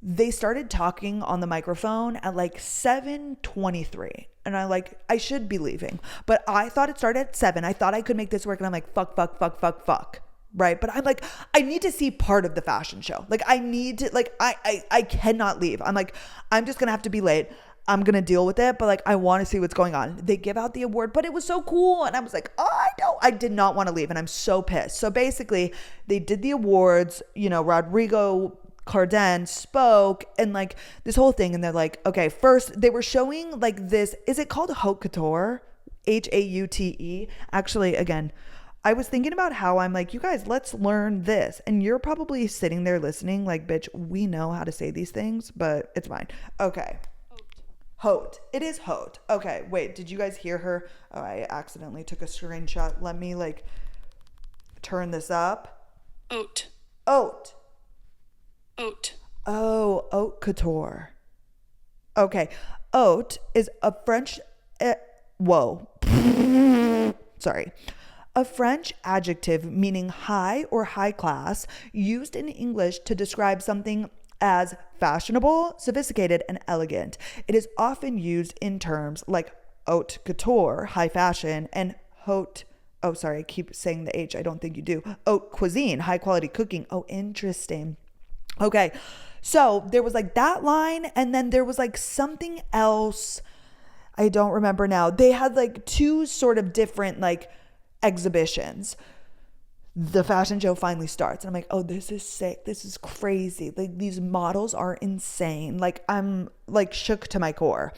Speaker 2: They started talking on the microphone at like 7:23. And I should be leaving. But I thought it started at 7. I thought I could make this work. And I'm like, fuck. Right. But I'm like, I need to see part of the fashion show. Like, I need to, like, I cannot leave. I'm like, I'm just going to have to be late. I'm going to deal with it. But like, I want to see what's going on. They give out the award, but it was so cool. And I was like, oh, I did not want to leave. And I'm so pissed. So basically, they did the awards. You know, Rodrigo Carden spoke and like this whole thing. And they're like, okay, first they were showing like this, is it called haute couture? Haute? Actually, again, I was thinking about how I'm like, you guys, let's learn this. And you're probably sitting there listening like, bitch, we know how to say these things, but it's fine. Okay. Haute. It is haute. Okay. Wait, did you guys hear her? Oh, I accidentally took a screenshot. Let me like turn this up.
Speaker 1: Haute.
Speaker 2: Haute.
Speaker 1: Haute.
Speaker 2: Oh, haute couture. Okay. Haute is a French, sorry. A French adjective meaning high or high class, used in English to describe something as fashionable, sophisticated, and elegant. It is often used in terms like haute couture, high fashion, and haute, oh, sorry, I keep saying the H. I don't think you do. Haute cuisine, high quality cooking. Oh, interesting. Okay. So there was like that line, and then there was like something else. I don't remember now. They had like two sort of different like exhibitions. The fashion show finally starts and I'm like, oh, this is sick. This is crazy. Like, these models are insane. Like, I'm like shook to my core.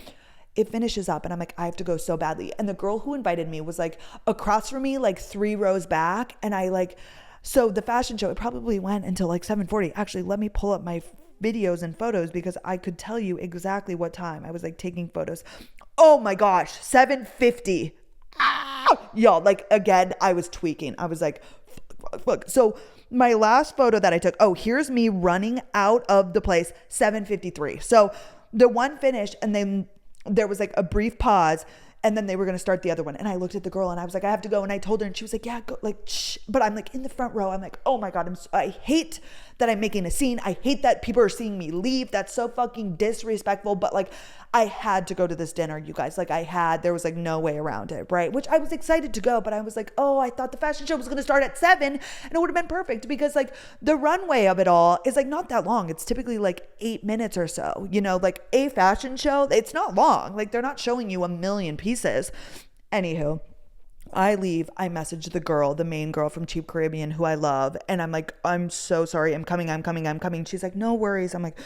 Speaker 2: It finishes up and I'm like, I have to go so badly. And the girl who invited me was like across from me, like 3 rows back. And I like, so the fashion show, it probably went until like 7:40. Actually, let me pull up my videos and photos because I could tell you exactly what time I was like taking photos. Oh my gosh, 7:50. Y'all, like, again, I was tweaking. I was like, fuck. So my last photo that I took, oh, here's me running out of the place, 7:53. So the one finished and then there was like a brief pause and then they were going to start the other one. And I looked at the girl and I was like, I have to go. And I told her and she was like, yeah, go, like, shh. But I'm like in the front row. I'm like, oh my God, I hate that I'm making a scene. I hate that people are seeing me leave. That's so fucking disrespectful. But like, I had to go to this dinner, you guys. Like, there was like no way around it, right? Which I was excited to go, but I was like, oh, I thought the fashion show was going to start at 7 and it would have been perfect because like the runway of it all is like not that long. It's typically like 8 minutes or so, you know, like a fashion show. It's not long. Like, they're not showing you a million pieces. Anywho, I leave. I message the girl, the main girl from Cheap Caribbean, who I love. And I'm like, I'm so sorry. I'm coming. She's like, no worries. I'm like,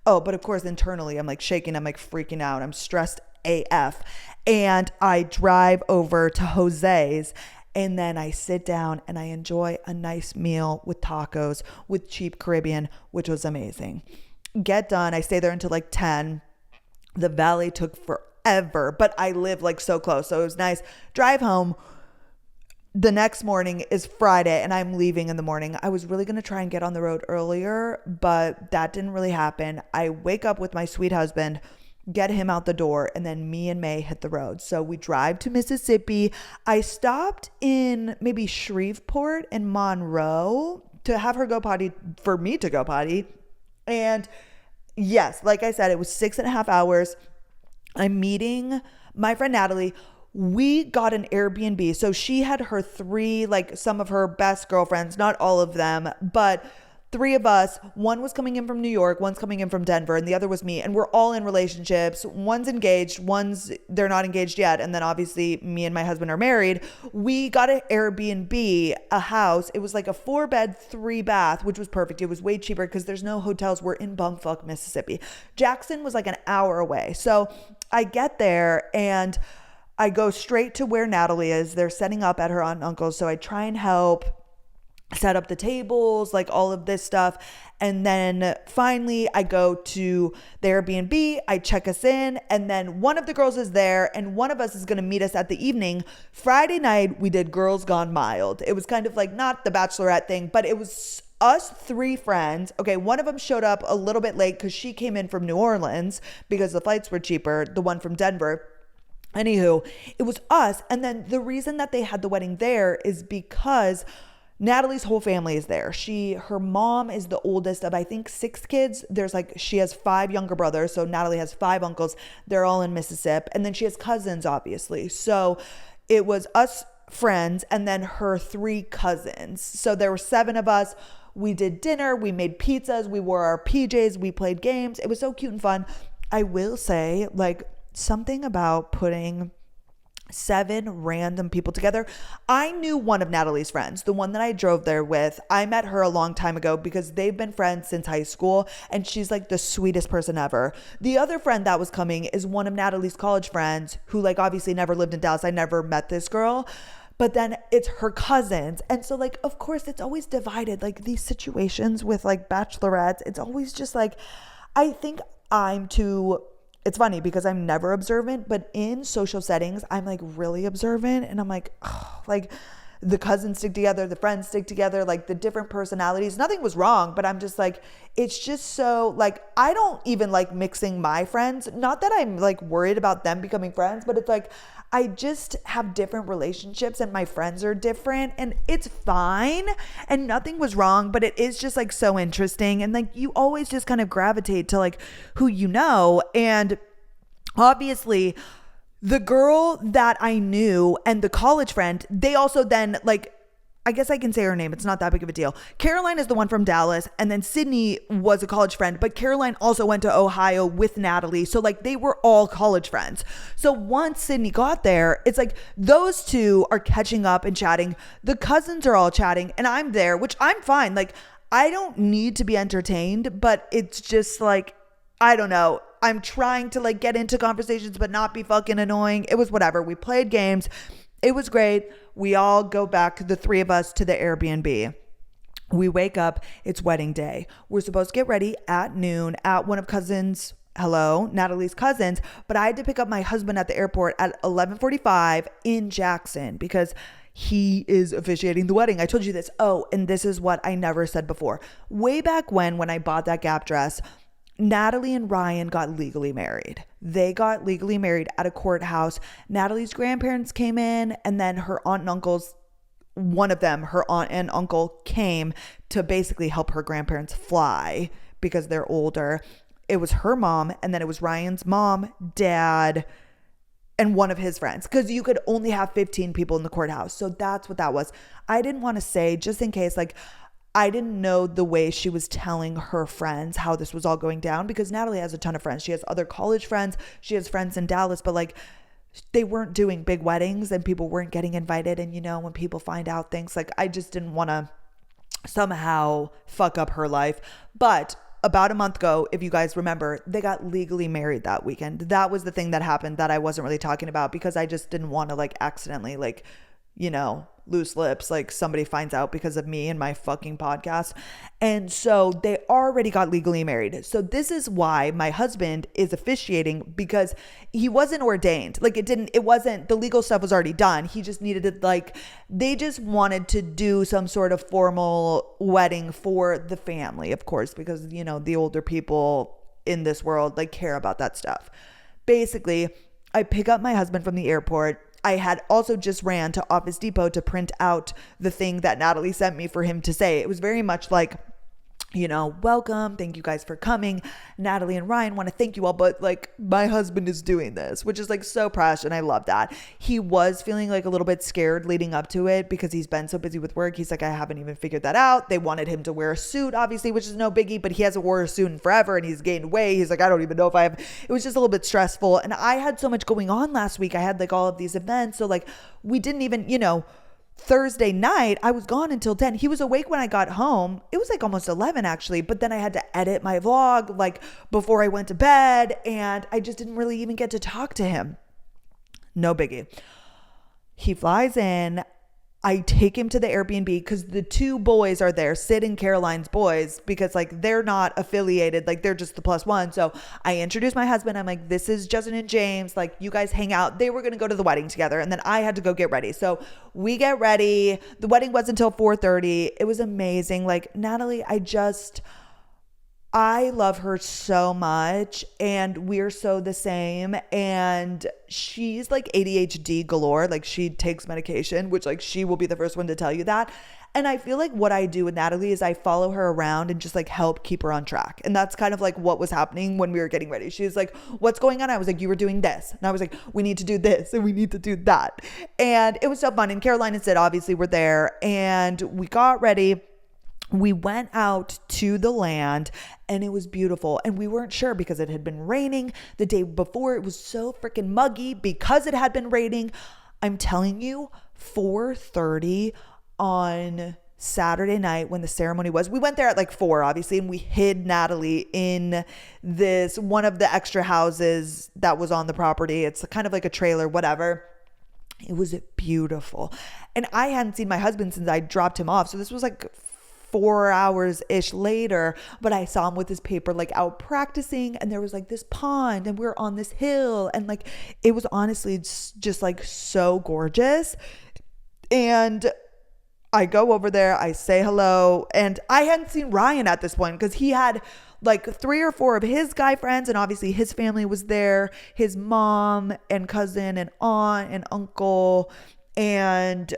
Speaker 2: oh, but of course, internally, I'm like shaking. I'm like freaking out. I'm stressed AF. And I drive over to Jose's and then I sit down and I enjoy a nice meal with tacos with Cheap Caribbean, which was amazing. Get done. I stay there until like 10. The valet took forever, but I live like so close. So it was nice. Drive home. The next morning is Friday and I'm leaving in the morning. I was really going to try and get on the road earlier, but that didn't really happen. I wake up with my sweet husband, get him out the door, and then me and May hit the road. So we drive to Mississippi. I stopped in maybe Shreveport and Monroe to have her go potty, for me to go potty. And yes, like I said, it was 6.5 hours. I'm meeting my friend Natalie. We got an Airbnb. So she had her 3, like some of her best girlfriends, not all of them, but 3 of us. One was coming in from New York, one's coming in from Denver, and the other was me. And we're all in relationships. One's engaged, they're not engaged yet. And then obviously me and my husband are married. We got an Airbnb, a house. It was like a 4-bed, 3-bath, which was perfect. It was way cheaper because there's no hotels. We're in bumfuck Mississippi. Jackson was like an hour away. So I get there and I go straight to where Natalie is. They're setting up at her aunt and uncle's. So I try and help set up the tables, like all of this stuff. And then finally I go to the Airbnb, I check us in, and then one of the girls is there and one of us is going to meet us at the evening. Friday night, we did Girls Gone Mild. It was kind of like not the Bachelorette thing, but it was us 3 friends. Okay, one of them showed up a little bit late because she came in from New Orleans because the flights were cheaper, the one from Denver. Anywho, it was us. And then the reason that they had the wedding there is because Natalie's whole family is there. Her mom is the oldest of, I think, 6 kids. She has 5 younger brothers. So Natalie has 5 uncles. They're all in Mississippi. And then she has cousins, obviously. So it was us friends and then her 3 cousins. So there were 7 of us. We did dinner. We made pizzas. We wore our PJs. We played games. It was so cute and fun. I will say, like, something about putting 7 random people together. I knew one of Natalie's friends, the one that I drove there with. I met her a long time ago because they've been friends since high school, and she's like the sweetest person ever. The other friend that was coming is one of Natalie's college friends who, like, obviously never lived in Dallas. I never met this girl, but then it's her cousins. And so, like, of course it's always divided, like these situations with like bachelorettes. It's always just like, I think it's funny because I'm never observant, but in social settings, I'm like really observant, and I'm like, oh, like the cousins stick together, the friends stick together, like the different personalities. Nothing was wrong, but I'm just like, it's just so like, I don't even like mixing my friends. Not that I'm like worried about them becoming friends, but it's like, I just have different relationships and my friends are different, and it's fine and nothing was wrong, but it is just like so interesting. And like, you always just kind of gravitate to like who you know. And obviously the girl that I knew and the college friend, they also then like, I guess I can say her name. It's not that big of a deal. Caroline is the one from Dallas, and then Sydney was a college friend, but Caroline also went to Ohio with Natalie. So like they were all college friends. So once Sydney got there, it's like those 2 are catching up and chatting. The cousins are all chatting and I'm there, which I'm fine. Like, I don't need to be entertained, but it's just like, I don't know. I'm trying to like get into conversations, but not be fucking annoying. It was whatever. We played games. It was great. We all go back, the 3 of us, to the Airbnb. We wake up. It's wedding day. We're supposed to get ready at noon at one of Natalie's cousins. But I had to pick up my husband at the airport at 11:45 in Jackson because he is officiating the wedding. I told you this. Oh, and this is what I never said before. Way back when I bought that Gap dress, Natalie and Ryan got legally married. They got legally married at a courthouse. Natalie's grandparents came in, and then her aunt and uncles, one of them, her aunt and uncle, came to basically help her grandparents fly because they're older. It was her mom, and then it was Ryan's mom, dad, and one of his friends, because you could only have 15 people in the courthouse. So that's what that was. I didn't want to say, just in case, like, I didn't know the way she was telling her friends how this was all going down, because Natalie has a ton of friends. She has other college friends. She has friends in Dallas, but like they weren't doing big weddings and people weren't getting invited. And you know, when people find out things, like I just didn't want to somehow fuck up her life. But about a month ago, if you guys remember, they got legally married that weekend. That was the thing that happened that I wasn't really talking about because I just didn't want to like accidentally like, you know, loose lips, like somebody finds out because of me and my fucking podcast. And so they already got legally married. So this is why my husband is officiating, because he wasn't ordained. Like it wasn't, the legal stuff was already done. He just needed to like, they just wanted to do some sort of formal wedding for the family, of course, because, you know, the older people in this world like care about that stuff. Basically, I pick up my husband from the airport. I had also just ran to Office Depot to print out the thing that Natalie sent me for him to say. It was very much like, you know, welcome, thank you guys for coming. Natalie and Ryan want to thank you all, but like my husband is doing this, which is like so precious, and I love that. He was feeling like a little bit scared leading up to it because he's been so busy with work. He's like, I haven't even figured that out. They wanted him to wear a suit, obviously, which is no biggie, but he hasn't worn a suit in forever and he's gained weight. He's like, I don't even know if I have. It was just a little bit stressful, and I had so much going on last week. I had like all of these events, so like we didn't even, you know, Thursday night, I was gone until 10. He was awake when I got home. It was like almost 11 actually, but then I had to edit my vlog like before I went to bed, and I just didn't really even get to talk to him. No biggie. He flies in. I take him to the Airbnb because the 2 boys are there, Sid and Caroline's boys, because like they're not affiliated, like they're just the +1. So I introduced my husband. I'm like, this is Justin and James, like you guys hang out. They were going to go to the wedding together, and then I had to go get ready. So we get ready. The wedding was until 4:30. It was amazing. Like Natalie, I love her so much and we're so the same, and she's like ADHD galore. Like she takes medication, which like she will be the first one to tell you that. And I feel like what I do with Natalie is I follow her around and just like help keep her on track. And that's kind of like what was happening when we were getting ready. She was like, "What's going on?" I was like, "You were doing this." And I was like, "We need to do this and we need to do that." And it was so fun. And Caroline and Sid obviously were there and we got ready. We went out to the land and it was beautiful. And we weren't sure because it had been raining the day before. It was so freaking muggy because it had been raining. I'm telling you, 4:30 on Saturday night when the ceremony was, we went there at like 4 obviously, and we hid Natalie in this one of the extra houses that was on the property. It's kind of like a trailer, whatever. It was beautiful. And I hadn't seen my husband since I dropped him off. So this was like 4 hours ish later, but I saw him with his paper like out practicing, and there was like this pond and we're on this hill, and like it was honestly just like so gorgeous. And I go over there, I say hello, and I hadn't seen Ryan at this point because he had like 3 or 4 of his guy friends, and obviously his family was there, his mom and cousin and aunt and uncle, and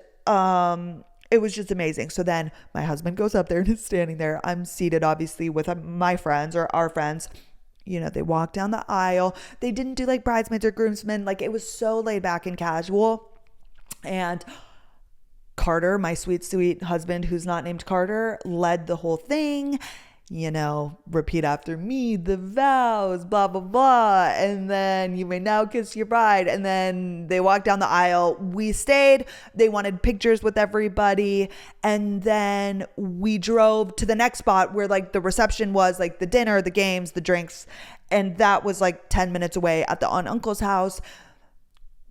Speaker 2: it was just amazing. So then my husband goes up there and is standing there. I'm seated obviously with my friends or our friends. You know, they walk down the aisle. They didn't do like bridesmaids or groomsmen. Like it was so laid back and casual. And Carter, my sweet, sweet husband, who's not named Carter, led the whole thing. You know, repeat after me, the vows, blah, blah, blah. And then you may now kiss your bride. And then they walked down the aisle. We stayed. They wanted pictures with everybody. And then we drove to the next spot where like the reception was, like the dinner, the games, the drinks. And that was like 10 minutes away at the aunt and uncle's house.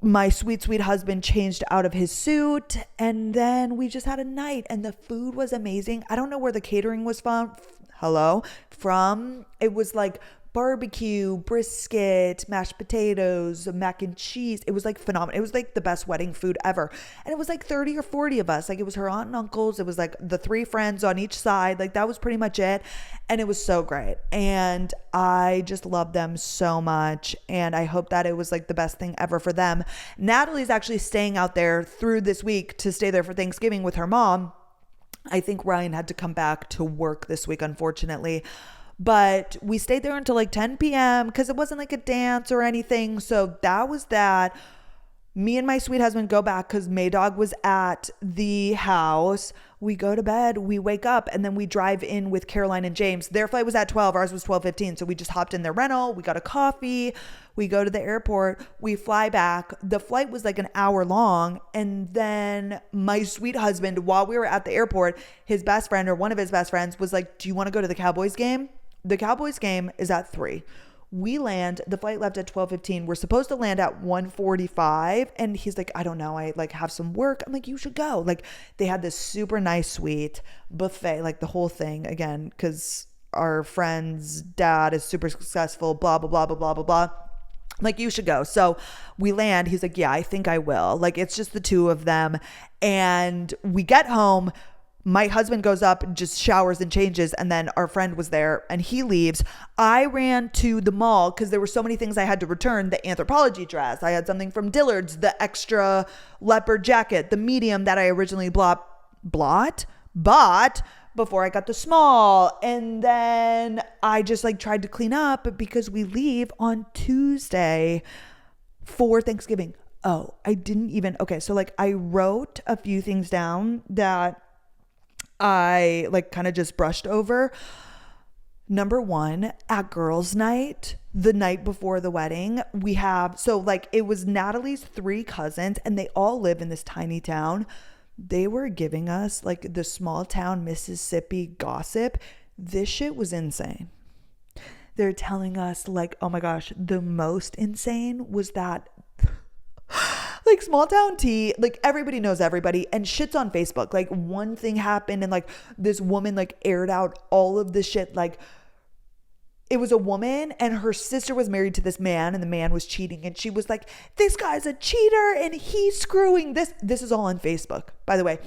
Speaker 2: My sweet, sweet husband changed out of his suit, and then we just had a night, and the food was amazing. I don't know where the catering was from. It was like barbecue, brisket, mashed potatoes, mac and cheese. It was like phenomenal. It was like the best wedding food ever. And it was like 30 or 40 of us. Like it was her aunt and uncles. It was like the 3 friends on each side. Like that was pretty much it. And it was so great. And I just love them so much. And I hope that it was like the best thing ever for them. Natalie's actually staying out there through this week to stay there for Thanksgiving with her mom. I think Ryan had to come back to work this week, unfortunately. But we stayed there until like 10 p.m. because it wasn't like a dance or anything. So that was that. Me and my sweet husband go back because Maydog was at the house. We go to bed, we wake up, and then we drive in with Caroline and James. Their flight was at 12, ours was 12:15. So we just hopped in their rental, we got a coffee, we go to the airport, we fly back. The flight was like an hour long. And then my sweet husband, while we were at the airport, his best friend or one of his best friends was like, "Do you want to go to the Cowboys game?" The Cowboys game is at 3. We land, the flight left at 12:15. We're supposed to land at 1:45. And he's like, "I don't know. I like have some work." I'm like, "You should go." Like they had this super nice suite buffet, like the whole thing again, because our friend's dad is super successful, blah, blah, blah, blah, blah, blah, blah. Like, you should go. So we land. He's like, "Yeah, I think I will." Like, it's just the 2 of them. And we get home. My husband goes up, just showers and changes, and then our friend was there and he leaves. I ran to the mall because there were so many things I had to return. The Anthropologie dress. I had something from Dillard's, the extra leopard jacket, the medium that I originally bought before I got the small. And then I just like tried to clean up because we leave on Tuesday for Thanksgiving. Oh, okay. So like I wrote a few things down that I like kind of just brushed over. Number 1, at girls' night, the night before the wedding, it was Natalie's 3 cousins and they all live in this tiny town. They were giving us like the small town Mississippi gossip. This shit was insane. They're telling us like, oh my gosh, the most insane was that like small town tea, like everybody knows everybody and shit's on Facebook. Like one thing happened and like this woman like aired out all of this shit. Like it was a woman and her sister was married to this man and the man was cheating. And she was like, "This guy's a cheater and he's screwing this." This is all on Facebook, by the way.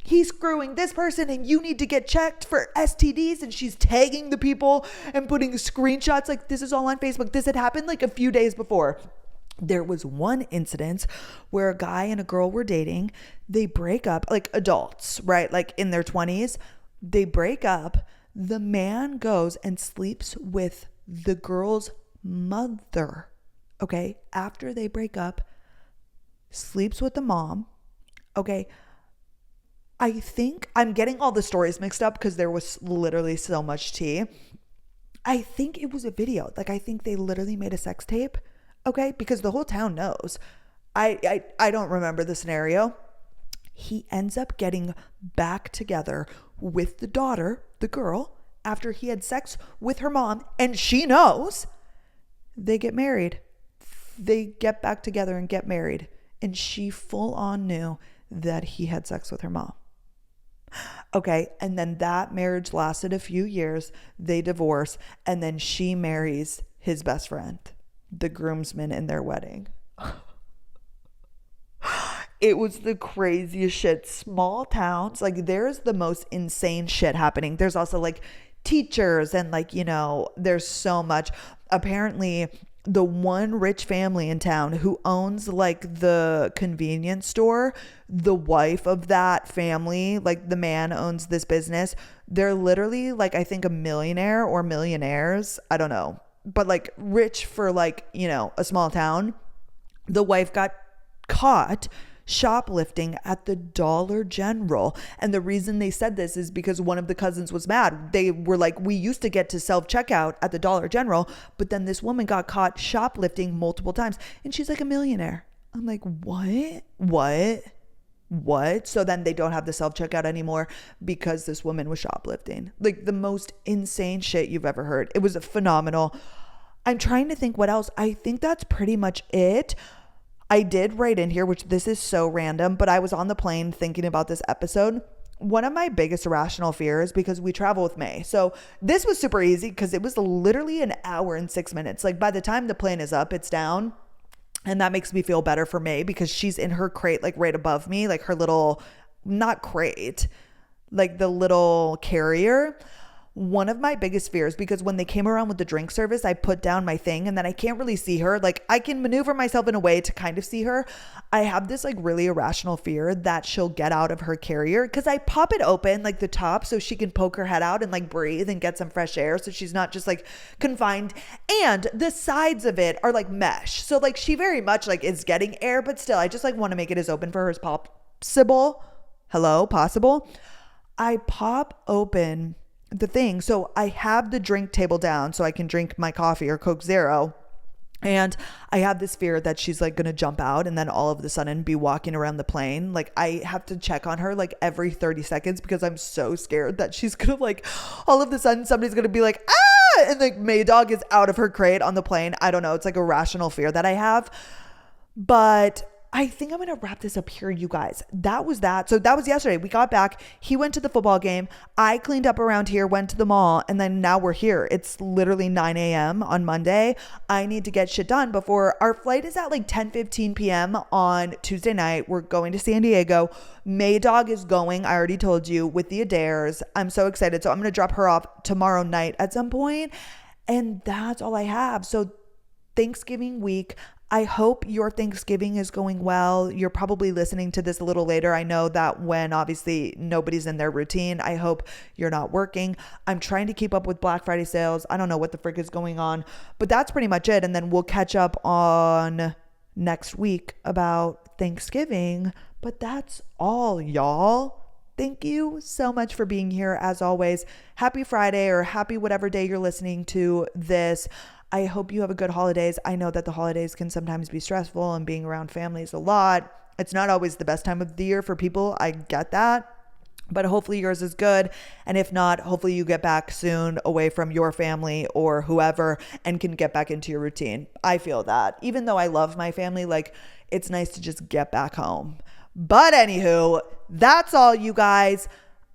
Speaker 2: he's screwing this person and you need to get checked for STDs. And she's tagging the people and putting screenshots. Like, this is all on Facebook. This had happened like a few days before. There was one incident where a guy and a girl were dating. They break up, like adults, right? Like in their 20s. They break up. The man goes and sleeps with the girl's mother. Okay. After they break up, sleeps with the mom. Okay. I think I'm getting all the stories mixed up because there was literally so much tea. I think it was a video. Like, I think they literally made a sex tape. Okay. Because the whole town knows. I don't remember the scenario. He ends up getting back together with the daughter, the girl, after he had sex with her mom, and she knows. They get married. They get back together and get married. And she full on knew that he had sex with her mom. Okay. And then that marriage lasted a few years. They divorce. And then she marries his best friend, the groomsman in their wedding. It was the craziest shit. Small towns, like, there's the most insane shit happening. There's also like teachers and like, you know, there's so much. Apparently, the one rich family in town who owns like the convenience store, the wife of that family, like the man owns this business. They're literally like, I think a millionaire or millionaires. I don't know, but like rich for like, you know, a small town. The wife got caught shoplifting at the Dollar General. And the reason they said this is because one of the cousins was mad. They were like, we used to get to self-checkout at the Dollar General, but then this woman got caught shoplifting multiple times and she's like a millionaire. I'm like, what? So then they don't have the self-checkout anymore because this woman was shoplifting. Like, the most insane shit you've ever heard. It was phenomenal. I'm trying to think what else. I think that's pretty much it. I did write in here, which this is so random, but I was on the plane thinking about this episode. One of my biggest irrational fears, because we travel with May. So this was super easy because it was literally an hour and 6 minutes. Like, by the time the plane is up, it's down. And that makes me feel better for May because she's in her crate, like right above me, like her little, not crate, like the little carrier. One of my biggest fears, because when they came around with the drink service, I put down my thing and then I can't really see her. Like, I can maneuver myself in a way to kind of see her. I have this like really irrational fear that she'll get out of her carrier because I pop it open, like the top, so she can poke her head out and like breathe and get some fresh air. So she's not just like confined. And the sides of it are like mesh. So like she very much like is getting air, but still, I just like want to make it as open for her as possible. Possible. I pop open the thing. So I have the drink table down so I can drink my coffee or Coke Zero. And I have this fear that she's like going to jump out and then all of a sudden be walking around the plane. Like, I have to check on her like every 30 seconds because I'm so scared that she's going to like, all of a sudden somebody's going to be like, ah, and like May Dog is out of her crate on the plane. I don't know. It's like a rational fear that I have. But I think I'm going to wrap this up here, you guys. That was that. So that was yesterday. We got back. He went to the football game. I cleaned up around here, went to the mall, and then now we're here. It's literally 9 a.m. on Monday. I need to get shit done before our flight is at like 10:15 p.m. on Tuesday night. We're going to San Diego. May Dog is going, I already told you, with the Adaires. I'm so excited. So I'm going to drop her off tomorrow night at some point. And that's all I have. So Thanksgiving week. I hope your Thanksgiving is going well. You're probably listening to this a little later. I know that when obviously nobody's in their routine, I hope you're not working. I'm trying to keep up with Black Friday sales. I don't know what the frick is going on, but that's pretty much it. And then we'll catch up on next week about Thanksgiving. But that's all, y'all. Thank you so much for being here. As always, happy Friday or happy whatever day you're listening to this. I hope you have a good holidays. I know that the holidays can sometimes be stressful and being around families a lot. It's not always the best time of the year for people. I get that. But hopefully yours is good. And if not, hopefully you get back soon away from your family or whoever and can get back into your routine. I feel that. Even though I love my family, like, it's nice to just get back home. But anywho, that's all, you guys.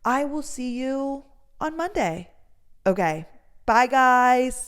Speaker 2: I will see you on Monday. Okay. Bye, guys.